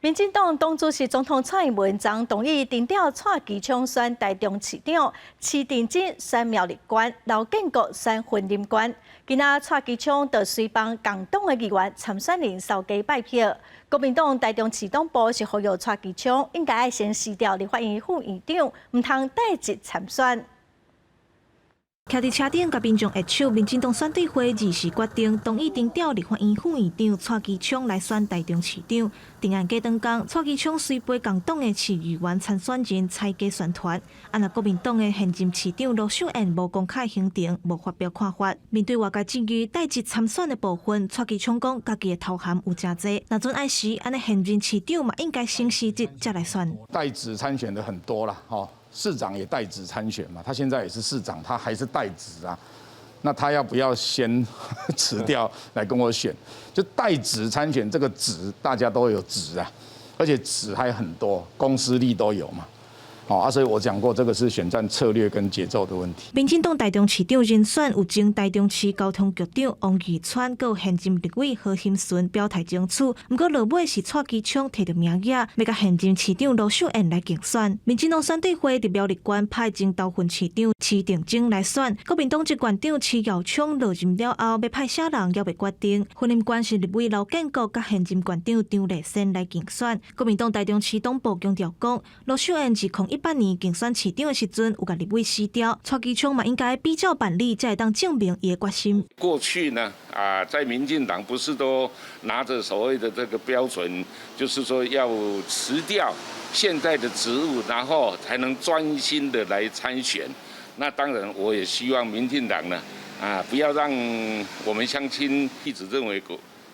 [SPEAKER 1] 民进党党主席总统蔡英文昨同意定调蔡其昌选台中市长，市定真选苗栗县，刘建国选云林县。今仔蔡其昌就随帮共党的议员参选人扫街拜票。国民党台中市党部是呼吁蔡其昌应该先辞掉立法院副院长，唔通代职参选。
[SPEAKER 20] 徛伫车顶，甲民众握手。民进党选对会议时决定同意定调立法院副院长蔡其昌来选台中市长。定案过当天，蔡其昌随陪共党的市议员参选人蔡家宣传。若国民党的现任市长罗秀燕无公开行程，无发表看法。面对外界质疑代职参选的部分，蔡其昌讲家己的头衔有真济，若准爱时，安尼现任市长嘛应该先辞职再来选。
[SPEAKER 22] 代职参选的很多啦，市长也代职参选嘛，他现在也是市长，他还是代职啊。那他要不要先辞掉来跟我选？就代职参选这个职，大家都有职啊，而且职还很多，公司力都有嘛。所以我讲过，这个是选战策略跟节奏的问题。
[SPEAKER 20] 民进党台中市长人选有前台中市交通局长王义川，佮现任立委何兴顺表态争取，不过落尾是蔡其昌摕到名额，要甲现任市长罗秀燕来竞选。民进党选对会伫苗栗县派前投份市长徐定晶来选，国民党籍县长徐耀昌落任了后，要派啥人也未决定。云林县是立委刘建国甲现任县长张丽仙来竞选。国民党台中市党部强调讲，罗秀燕自2018年竞选市长的时阵，有甲立委撕掉，蔡其昌嘛应该比照办理，才会当证明伊的决心。
[SPEAKER 23] 过去呢，在民进党不是都拿着所谓的这个标准，就是说要辞掉现在的职务，然后才能专心的来参选。那当然，我也希望民进党呢，不要让我们乡亲一直认为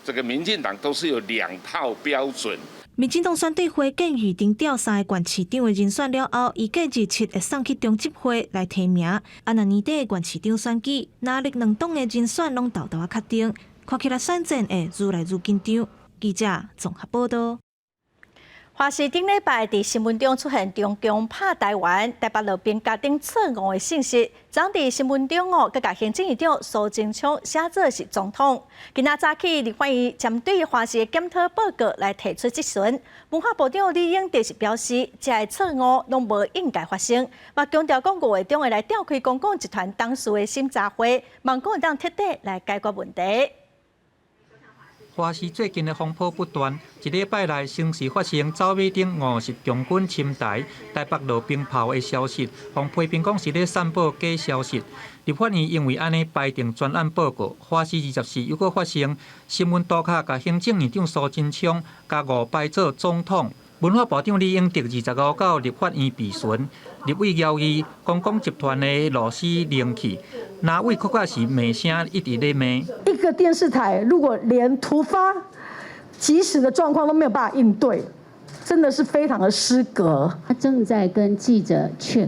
[SPEAKER 23] 这个民进党都是有2套标准。
[SPEAKER 20] 民进党选对会建预定调3个县市长的人选了后，预计日7会送去中执会来提名。若年底的县市长选举，哪力2党的人选拢豆豆确定，看起来选战会愈来愈紧张。记者综合报道。
[SPEAKER 1] 华视顶礼拜伫新闻中出现中共拍台湾、台北路边家庭错误的信息，昨伫新闻中佮甲行政院长苏贞昌写做是总统。今仔早起，立法院针对华视的检讨报告来提出质询。文化部长李永得是表示，这个错误拢无应该发生，嘛强调讲5月中会来召开公共集团董事的审查会，望讲会当彻底来解决问题。
[SPEAKER 11] 华视最近的风波不断，一礼拜内先是发生走马灯50强军侵台、台北路冰炮的消息，互批评讲是咧散布假消息。立法院因为安尼排定专案报告，华视24又搁发生新闻刀卡，甲行政院长苏贞昌甲5摆做总统。文化部长李永得25到立法院备询，立委要伊公共集团的螺丝灵气，哪位确实是骂声一直咧骂。
[SPEAKER 4] 一个电视台如果连突发、及时的状况都没有办法应对，真的是非常的失格。
[SPEAKER 6] 他正在跟记者 check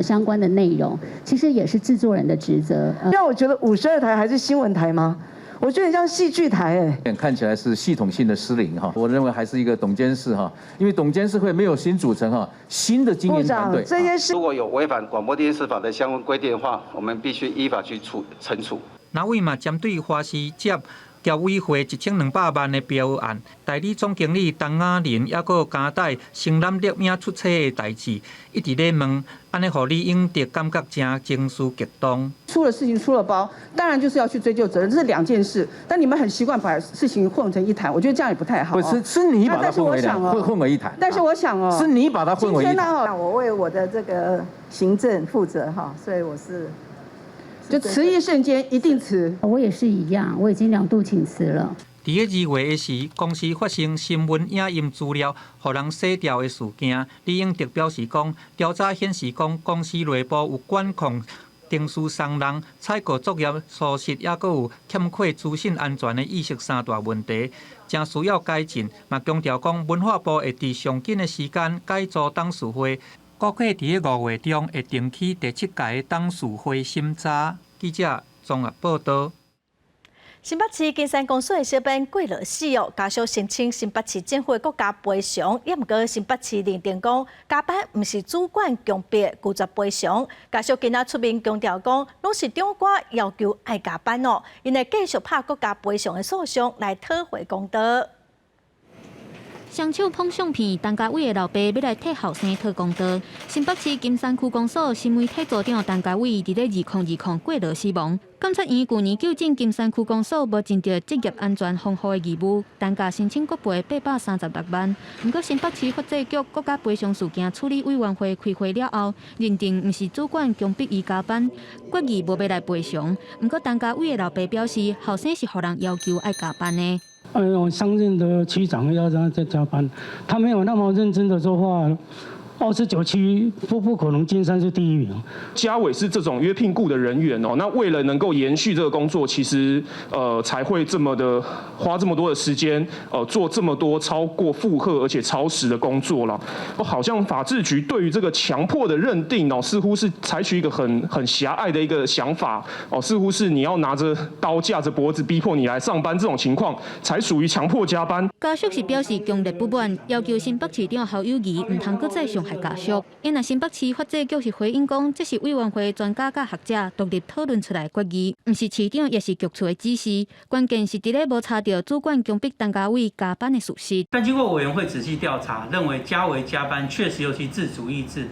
[SPEAKER 6] 相关的内容，其实也是制作人的职责。
[SPEAKER 4] 让我觉得52台还是新闻台吗？我觉得很像戏剧台
[SPEAKER 7] 看起来是系统性的失灵哈。我认为还是一个董监事哈，因为董监事会没有新组成哈，新的经营团队。
[SPEAKER 4] 这件事
[SPEAKER 8] 如果有违反广播电视法的相关规定的话，我们必须依法去惩处。
[SPEAKER 11] 哪位嘛针对华视接交委会1200万的标案，代理总经理陈雅玲也搁交代承揽匿名出册的代志，一直咧问，安尼互李永得感觉真情绪激动。
[SPEAKER 4] 出了事情出了包，当然就是要去追究责任，这是2件事。但你们很习惯把事情混成一谈，我觉得这样也不太好。
[SPEAKER 7] 是你把它混为一谈。
[SPEAKER 4] 但是我想哦，
[SPEAKER 7] 是你把它混为一谈。
[SPEAKER 4] 我为我的这个行政负责哈，所以我是。就辞一瞬间一定辞，
[SPEAKER 6] 我也是一样，我已经2度请辞了。
[SPEAKER 11] 伫个2月时，公司发生新闻影音资料互人洗掉的事件，李永得表示讲，调查显示讲公司内部有管控定序送人、采购作业疏失，也佫有欠缺资讯安全的意识3大问题，正需要改进。嘛强调讲，文化部会伫上紧的时间改组董事会。估计伫个5月中会定期第7届董事会审查。记者综合报道。
[SPEAKER 1] 新北市金山公所的小编过劳死哦，家属申请新北市政府国家赔偿，也毋过新北市认定讲加班毋是主管强迫拒绝赔偿。家属今仔出面强调讲，拢是长官要求爱加班哦，因会继续拍国家赔偿的诉讼来讨回公道。
[SPEAKER 21] 双手捧相片，陈家伟的老爸要来替后生讨公道。新北市金山区公所新媒体组长陈家伟伫咧2020过劳死亡。检察院去年纠正金山区公所无尽到职业安全防护的义务，陈家申请国赔836万。不过新北市法制局国家赔偿事件处理委员会开会了后，认定毋是主管强迫伊加班，决议无要来赔偿。不过陈家伟的老爸表示，后生是互人要求爱加班的。
[SPEAKER 25] 上任的区长要让他在加班，他没有那么认真的说话。29区不可能金山是第1名。
[SPEAKER 24] 家委是这种约聘雇的人员哦，那为了能够延续这个工作，其实才会这么的花这么多的时间，做这么多超过负荷而且超时的工作了。好像法制局对于这个强迫的认定哦，似乎是采取一个很狭隘的一个想法哦，似乎是你要拿着刀架着脖子逼迫你来上班这种情况，才属于强迫加班。
[SPEAKER 21] 家属是表示强烈不满，要求新北市长侯友宜唔通搁再上害家属。因那新北市法制局是回应讲，这是委员会专家甲学者独立讨论出来决议，唔是市长也是局处的指示。关键是伫咧无查到主管强迫陈家伟加班的事实。
[SPEAKER 27] 但经过委员会仔细调查，认为家维加班确实有其自主意志，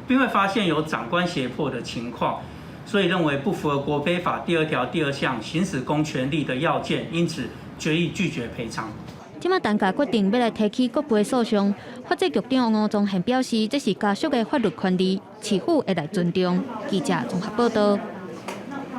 [SPEAKER 27] 并未发现有长官胁迫的情况，所以认为不符合国赔法第2条第2项行使公权力的要件，因此决议拒绝赔偿。
[SPEAKER 21] 今麦陈家决定要来提起国赔诉讼，法制局长吴宗宪表示，这是家属的法律权利，市府会来尊重。记者综合报道。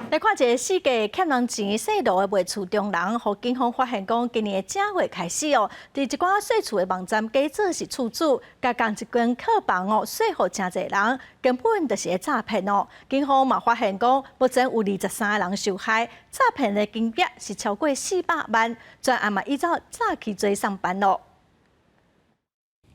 [SPEAKER 1] 来看一个世界欠人钱细路的卖厝中人，和警方发现讲，今年正月开始哦，伫一寡细厝的网站假做是厝主，甲共一间客房哦，说服真侪人，根本就是个诈骗哦。警方嘛发现讲，目前有23个人受害，诈骗的金额是超过400万，专案嘛依照早起做上班咯。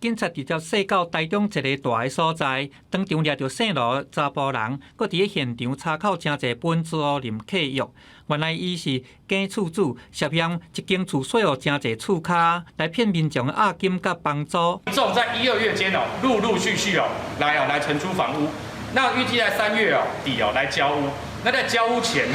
[SPEAKER 11] 警察直接驶到台中一个大个所在，当场抓到姓罗查甫人，佮伫现场查扣真侪本租赁契约。原来伊是假厝主，涉嫌一间厝说服真侪厝卡来骗民众押金甲房租。
[SPEAKER 2] 民众在1、2月间陆续来承租房屋，那预计在3月底来交屋。那在交屋前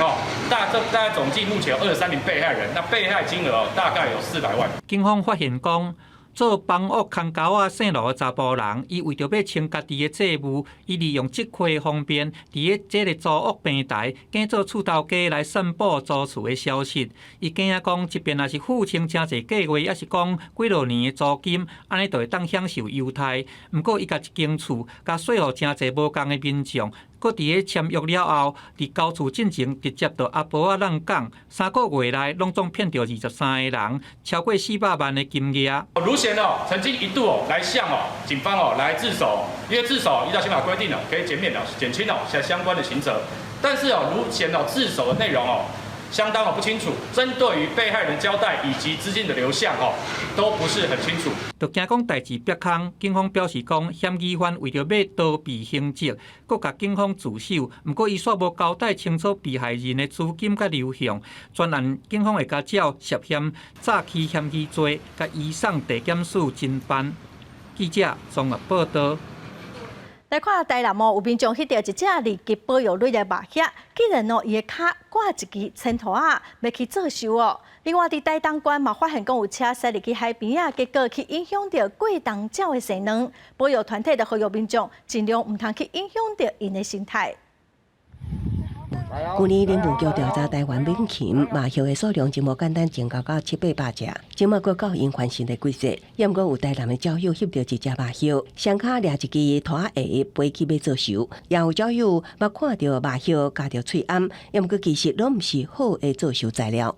[SPEAKER 2] 大概总计目前有23名被害人，那被害金额大概有400万。
[SPEAKER 11] 警方发现讲，做房屋空交啊姓罗的查甫人，伊为着要清家己的债务，伊利用即块方便，伫这个租屋平台假做厝头家来散布租厝的消息。伊惊讲，即便若是付清真侪个月，也是讲几落年的租金，安尼就会当享受优待。毋过伊甲一间厝，甲说服真侪无共的民众。搁伫咧签约了后，伫交厝进前直接到阿婆仔乱讲，3个月内拢总骗到23个人，超过400万的金额。
[SPEAKER 2] 卢贤曾经一度来向警方来自首，因为自首依照刑法规定可以减轻相关的刑责，但是卢贤自首的内容相当不清楚，针对于被害人交代以及资金的流向都不是很清楚。
[SPEAKER 11] 就惊讲代志曝空，警方表示讲，嫌疑犯为着要逃避刑责，搁甲警方自首。毋过伊煞无交代清楚被害人的资金甲流向。专案警方会加照涉嫌诈欺嫌疑罪，甲移送地检署侦办。记者综合报道。
[SPEAKER 1] 来看台南有民众翕到一只2级保育类的麻雀，竟然伊的脚挂一支青兔仔，要去做收哦。另外，伫台东县嘛发现讲有车驶入去海边啊，结果去影响到过冬鸟的性能。保育团体就呼吁民众尽量唔通去影响到因的生态。
[SPEAKER 9] 去年林务局调查台湾猛禽麻雀的数量，真无简单增加到700-800只，今麦佫到因翻新的季节，也毋过有台南的鸟友翕到一只麻雀，双脚抓一支拖鞋飞去要做收，也有鸟友捌看到麻雀夹着喙暗，也毋过其实拢毋是好的做收材料。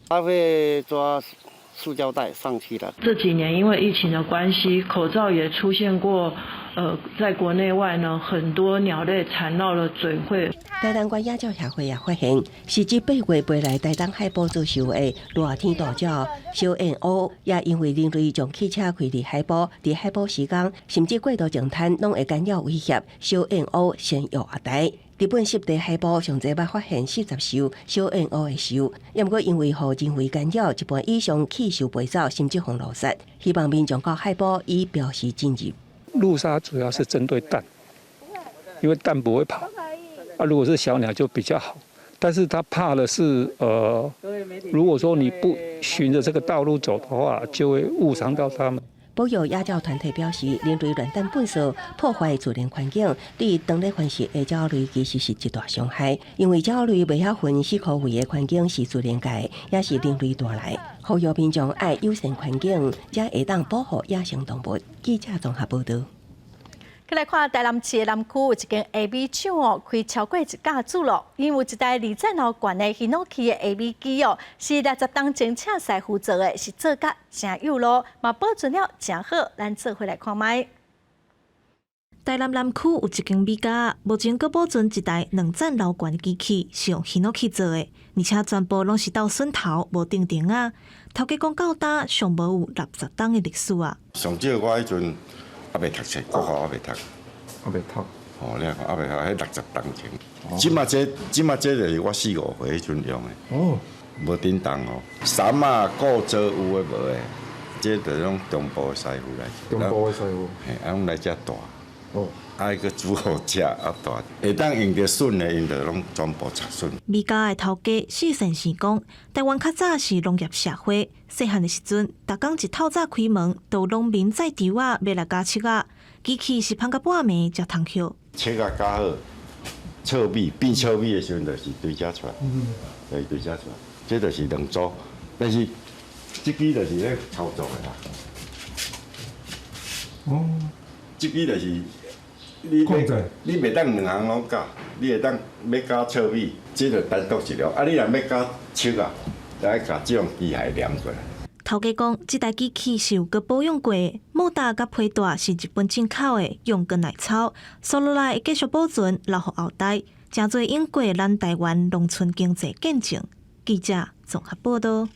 [SPEAKER 10] 他会抓塑胶袋上去的。
[SPEAKER 12] 这几年因为疫情的关系，口罩也出现过。在国内外呢，很多鸟类缠绕了嘴喙。
[SPEAKER 9] 台东县野鸟协会也发现，时至8月飞来台东海埔做收的热天大鸟小燕鸥，也因为人类将汽车开入海埔，伫海埔施工，甚至过度净滩，拢会干扰威胁小燕鸥生育下台。日本湿地海埔上侪捌发现40艘小燕鸥的收，也毋过因为予人为干扰，一半以上弃收飞走，甚至互落杀。希望民众到海埔以表示敬意。
[SPEAKER 13] 路杀主要是针对蛋，因为蛋不会跑，如果是小鸟就比较好。但是它怕的是，如果说你不循着这个道路走的话，就会误伤到它们。
[SPEAKER 9] 保育野鸟团体表示，人类乱弹粪扫破坏自然环境，对当地繁殖的鸟类其实是一大伤害。因为鸟类袂晓分适可为的环境是自然界，也是人类带来。呼吁民众爱友善环境，才会当保护野生动物。记者综合报道。
[SPEAKER 1] 再来看台南市的南区有一间 AV 厂开超过1架子咯，因为有一台2层楼高的 Hinoki 的 AV 机是60当前请师傅做的，是做甲真有咯，嘛保存了真好，咱做回来看卖。
[SPEAKER 20] 台南南区有一间米家，目前阁保存一台2层楼高的机器，是用 Hinoki 做的，而且全部拢是斗榫头，无钉钉啊。头家讲到大，上无有60当的历史啊。
[SPEAKER 19] 上少我迄阵还袂读册，国校还袂读，
[SPEAKER 13] 还袂读。
[SPEAKER 19] 哦，你看还袂读，迄60当前。即马这就是我4、5岁迄阵用的。哦。无叮当哦，衫啊、裤做有诶无诶，这就是种中部的师傅来。
[SPEAKER 13] 中部的师傅。
[SPEAKER 19] 嘿，拢来遮大。
[SPEAKER 13] 哦。
[SPEAKER 19] 爱个煮好食啊大，会当用着笋的，因着拢全部插笋。
[SPEAKER 20] 米家的头家许善时讲，台湾较早是农业社会，细汉的时阵，逐工一透早开门，都有农民载稻啊，要来加切啊，机器是芳到半暝才通歇。
[SPEAKER 19] 切啊加好，糙米变糙米的时阵，就是对遮出来，就是对遮出来，这就是2组，但是这支就是咧操作的啦。哦，这支就是。你袂当2项拢教，你会当要教糙米，这就单独一了。啊，你若要加漆啊，来加这种机械黏过来。
[SPEAKER 20] 头家讲，这台机器是有个保养过的，摩打甲配带是日本进口的，用过耐操，收落来会继续保存，留予后代，真侪用过咱台湾农村经济见证。记者综合报道。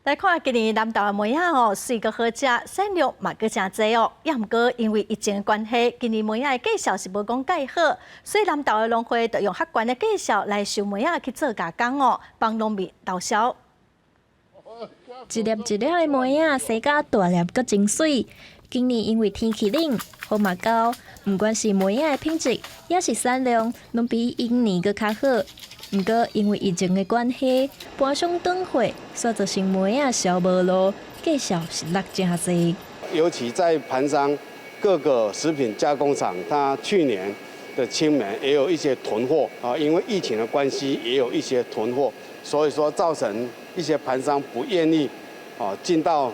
[SPEAKER 1] 来看今年南投的梅仔水果好食，产量嘛阁真济哦。也毋过因为疫情的关系，今年梅仔的介绍是无讲介好，所以南投的农会就用客观的介绍来收梅仔去做加工哦，帮农民投销。
[SPEAKER 3] 一粒一粒的梅仔生甲大粒阁真水。今年因为天气冷，雨嘛高，毋管是梅仔的品质，也是产量，拢比因年阁较好。毋过因为疫情的关系，搬上转货，煞造成梅仔销无路，介绍是落真济。
[SPEAKER 10] 尤其在盘商各个食品加工厂，它去年的清明也有一些囤货啊，因为疫情的关系，也有一些囤货，所以说造成一些盘商不愿意进到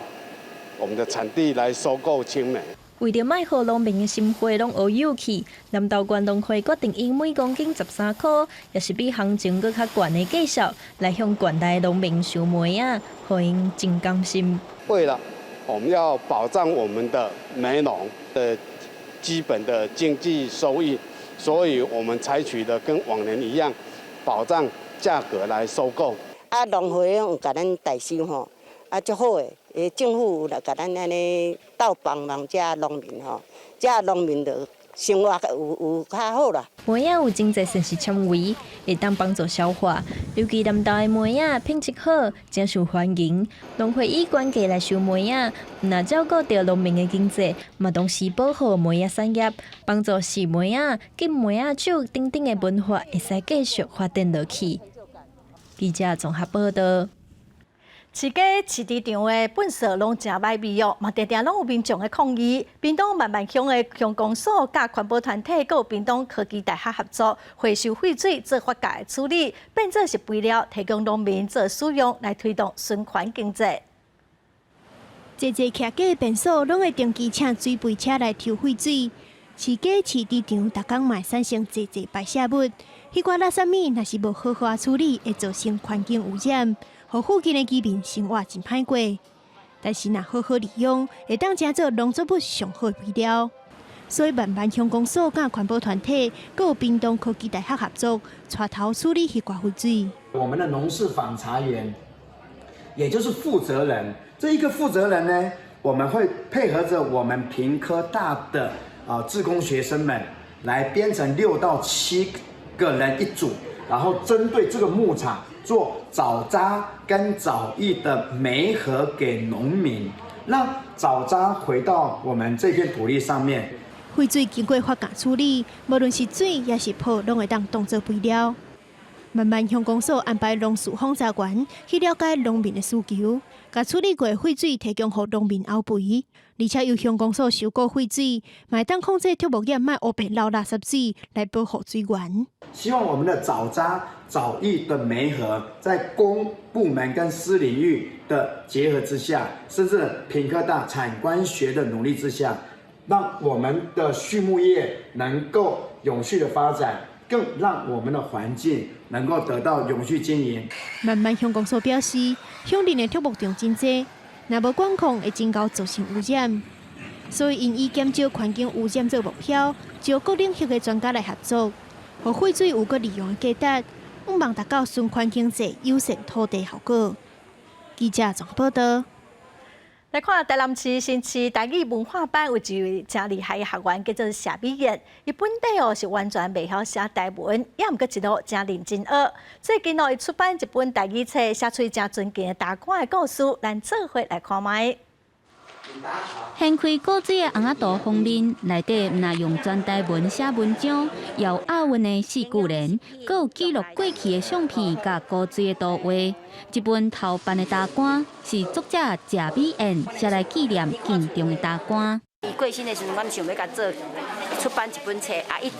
[SPEAKER 10] 我们的产地来收购青梅。
[SPEAKER 3] 为着卖互农民的心花拢学有去，南投县农会决定以每公斤13块，也是比行情搁较悬的价数，来向县内农民收梅仔，互因真甘心。
[SPEAKER 10] 为了我们要保障我们的梅农的基本的经济收益，所以我们采取的跟往年一样，保障价格来收购。
[SPEAKER 14] 啊，农会有甲咱代收吼，啊，足好诶。政府来甲咱安尼斗帮忙遮农民吼，遮农民就生活有较好啦。
[SPEAKER 3] 梅仔有真侪膳食纤维，会当帮助消化。尤其南投的梅仔品质好，真受欢迎。农会以原价来收梅仔，若照顾到农民的经济，嘛同时保护梅仔产业，帮助饲梅仔、金梅仔酒等等的文化会使继续发展落去。记者综合报道。
[SPEAKER 1] 市街市场的本色拢真歹味哦，嘛常常拢有民众的抗议。屏东万万乡的乡公所甲环保团体，佮屏东科技大学合作，回收废水做法界处理，变做是肥料，提供农民做使用，来推动循环经济。
[SPEAKER 15] 侪侪徛街便所拢会定期请水肥车来抽废水。市街市场逐工嘛产生侪侪排泄物，迄寡垃圾物若是无好好处理，会造成环境污染。互附近的居民生活真歹过，但是若好好利用，会当成做农作物上好的肥料。所以万万乡公所甲环保团体，佮有屏东科技大学合作，带头处理迄寡废水。
[SPEAKER 16] 我们的农事访查员，也就是负责人，这一个负责人呢，我们会配合着我们屏科大的志工学生们，来编成6到7个人一组，然后针对这个牧场。做早扎跟早育的媒合给农民，让早扎回到我们这片土地上面。
[SPEAKER 15] 废水经过发酵处理，无论是水也是泡，拢会当当作肥料。慢慢乡公所安排农事访查员去了解农民的需求，甲处理过的废水提供给农民后肥，而且由乡公所收购废水，会当控制畜牧业卖污变流垃圾水来保护水源。
[SPEAKER 16] 希望我们的早扎早育的媒合，在公部门跟私领域的结合之下，甚至屏科大产官学的努力之下，让我们的畜牧业能够永续的发展，更让我们的环境能够得到永续经营。
[SPEAKER 15] 慢慢乡公所表示，乡邻的畜牧场真多，若无管控会真够造成污染，所以因以减少环境污染做目标，招各领域的专家来合作，互废水有个利用的价值，希望达到循环经济、友善土地效果。记者综合报道。
[SPEAKER 1] 来看台南市新市台语文化班有一位真厉害的学员，叫做谢美燕。伊本地是完全袂晓写台文，也毋过一路真认真学。最近伊出版一本台语册，写出真尊敬的大官的故事，咱做伙来看卖。
[SPEAKER 21] 掀开古纸的红仔图封面，内底毋但用全台文写文章，也有押韵的四句联，阁有记录过去的相片甲古纸的图画。这本头版的大官是作者谢美燕写来纪念敬重的大官。
[SPEAKER 17] 伊过身的时阵，阮想要甲做
[SPEAKER 5] 出版一本册，啊，一直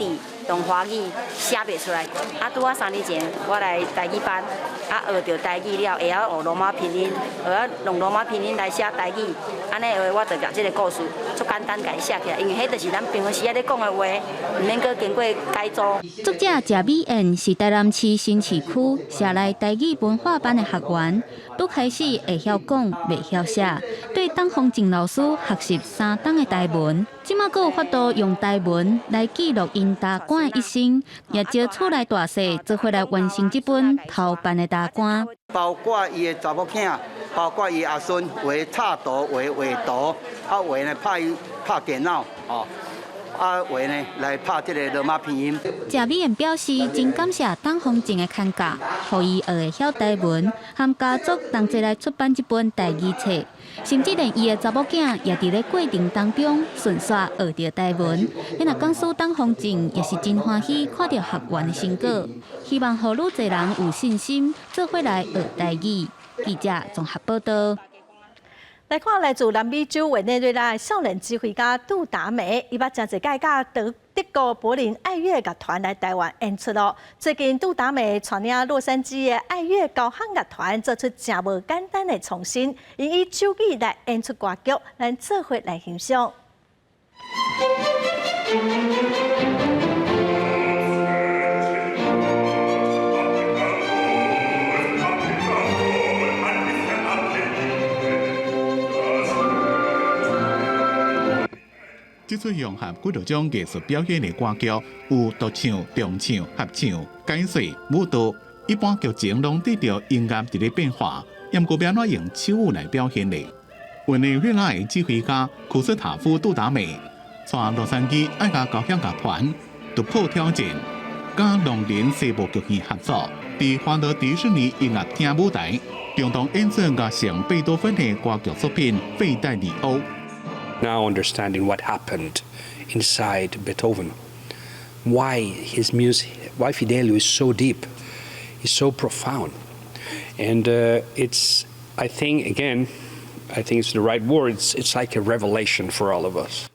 [SPEAKER 5] 用华语写袂出来。啊，拄啊3年前我来台语班，啊学着台语了，会晓学罗马拼音，会晓用罗马拼音来写台语。安尼的话，我就把这个故事足简单甲伊写起来，因为迄就是咱平常时咧讲的话，毋免阁经过改造。
[SPEAKER 21] 作者谢美燕是台南市新市区社内台语文化班的学员，拄开始会晓讲，袂晓写，对邓丰静老师学习3档的台文，即马阁有法度用台文来记录因大官的一生，也招厝内大细做伙来完成这本头版的大官。
[SPEAKER 8] 包括伊的查某囝，包括伊阿孙，为插图，为画图，啊为呢拍电脑，哦。啊，为呢来拍这个罗马拼音。
[SPEAKER 21] 谢美燕表示，真感谢邓丰静的看教，予伊学会晓台文，和家族同齐来出版一本台语册，甚至连伊的查某囝也伫咧过程当中顺续学着台文。因若讲师邓丰静也是真欢喜看到学员的成果，希望予愈侪人有信心做伙来学台语。记者综合报道。
[SPEAKER 1] 来看来自南美洲委内瑞拉少年指挥家杜达美，伊捌真侪届甲德国柏林爱乐乐团来台湾演出咯。最近杜达美带领洛杉矶的爱乐交响乐团做出真无简单的创新，因以手语来演出歌曲，咱做伙来欣赏。
[SPEAKER 17] 这出融合几多种艺术表演的歌曲，有独唱、中唱、合唱、解说、舞蹈，一般剧情拢得到音乐伫咧变化，也过变怎用手语来表现的。委内瑞拉的指挥家库斯塔夫·杜达美，带洛杉矶爱乐交响乐团突破挑战，甲龙林西部剧院合作，伫欢乐迪士尼音乐厅舞台，共同演奏乐成贝多芬的歌剧作品《费戴里欧》。
[SPEAKER 18] Now understanding what happened inside Beethoven, why his music, why Fidelio is so deep, is so profound, and I think it's the right words. It's like a revelation for all of us.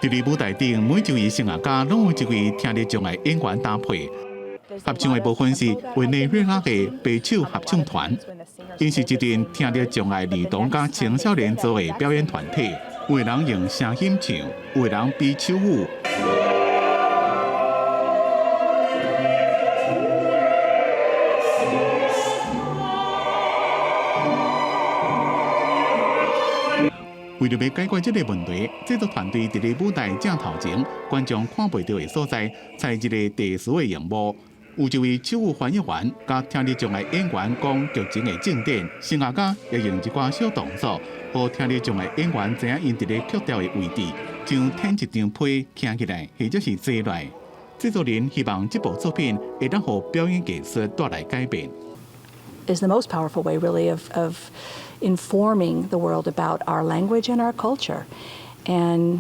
[SPEAKER 17] 伫舞台顶，每一位声乐家拢有一位听得上的演员搭配。合唱的部分是委内瑞拉的白手合唱团，因是一阵听得上的儿童加青少年组的表演团体。有的人用声音唱，有的人比手舞。为了要解决这个问题，制作团队伫咧舞台正头前，观众看袂到的所在，采一个特殊的荧幕。有一位手语翻译员，甲听得上的演员讲剧情的正点，声乐家也用一寡小动作，互听得上的演员知影因伫咧曲调的位置，像舔一张被听起来，或者是坐来。制作人希望这部作品会当互表演艺术带来改变。
[SPEAKER 22] Is the most powerful way, really, of informing the world about our language and our culture, and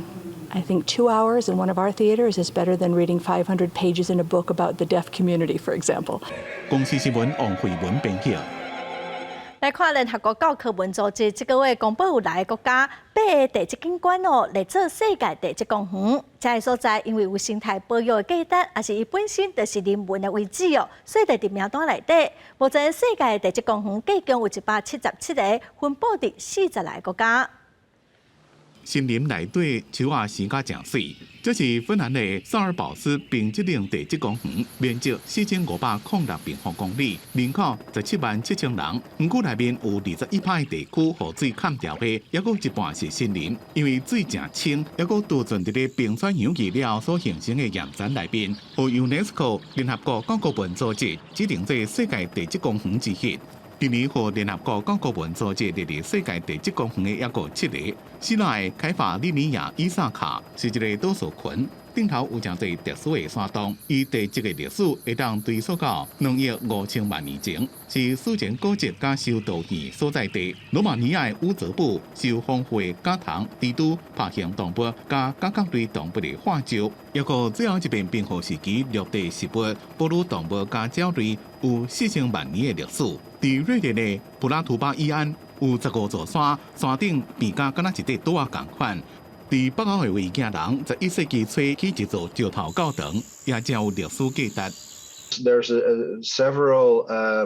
[SPEAKER 22] I think 2 hours in one of our theaters is better than reading 500 pages in a book about the deaf community, for example.
[SPEAKER 17] 公司新闻王慧文编辑。
[SPEAKER 1] 来看联合国教科文组织这个月公布有6个国家8个地质景观哦来做世界地质公园。这个所在因为有生态保育的价值，也是伊本身就是人文的遗址哦，所以在名单内底。目前世界地质公园计共有177个，分布伫40来个国家。
[SPEAKER 17] 森林内底树啊生甲真水，这是芬兰的萨尔堡斯冰质岭地质公园，面积4506平方公里，人口177000人。不过内面有21派地区河水砍掉的，也有一半是森林，因为水真清，也有多存伫咧冰川溶解了所形成的岩层内面，和 UNESCO 联合国教科文组织指定做世界地质公园之一。今年和联合国教科文组织列入世界地质公园的也有7个。希腊的凯法利尼亚伊萨卡是一个岛屿群，顶头有真侪特殊的山洞，伊地质的历史会当追溯到2亿5000万年前，是史前古迹甲修道院所在地。罗马尼亚的乌泽布是有丰富的甲虫、蜘蛛、爬行动物甲甲壳类动物的化石，也有最后一片冰河时期陆地食物、哺乳动物甲鸟类有4000万年的历史。伫瑞典的普拉图巴伊安有15座山，山顶变甲敢若一块岛仔共款。伫北澳的维京人，11世纪初起一座石头教堂，也真有历史价值。
[SPEAKER 4] There's several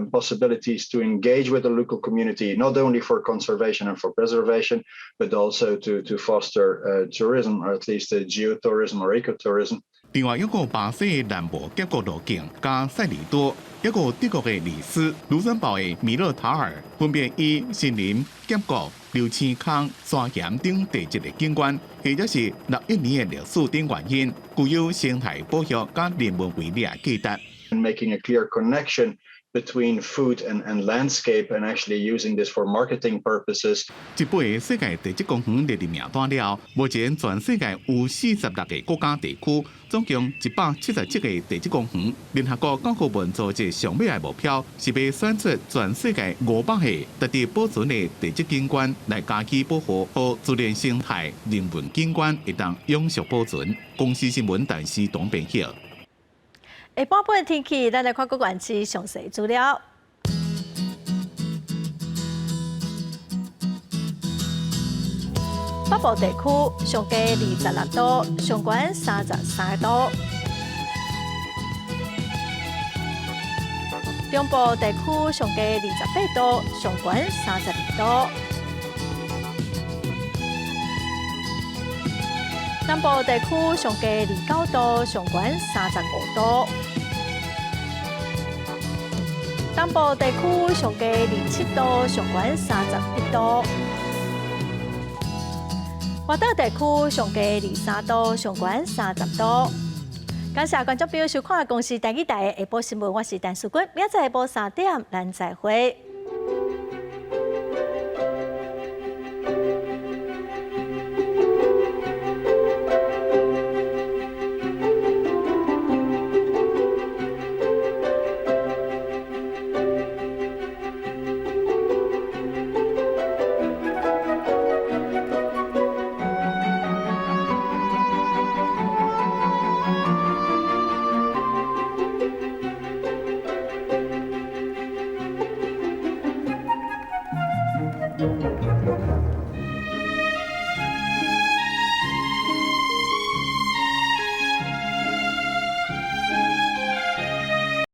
[SPEAKER 4] possibilities to engage with the local community, not only for conservation and for preservation, but also to foster tourism, or at least geotourism or ecotourism.
[SPEAKER 17] 另外，一个巴西的南部峡谷路径加塞里多，一个德国的里斯、卢森堡的米勒塔尔，分别以森林、峡谷、流星坑、山岩等地质的景观，或者是600年的历史等原因，具有生态保育加人文魅力的价值。
[SPEAKER 4] And making a clear connection between food and landscape, and actually using this for marketing purposes.
[SPEAKER 17] 这辈世界地质公园列入名单了，目前全世界有46个国家地区，总共177个地质公园。联合国教科文组织上尾的目标是要选出全世界500个值得保存的地质景观来加以保护，和自然生态、人文景观会当永续保存。公司新闻电视董编辑。
[SPEAKER 1] 下半本天气，咱来看各县市详细资料。北部地区上低26度，上悬33度；中部地区上低28度，上悬32度；南部地区上低29度，上悬35度；东部地区上低27度，上悬31度；华岛地区上低23度，上悬30度。感谢观众朋友收看公视台语台的下晡新闻，我是陈淑君，明仔载下晡3点，咱再会。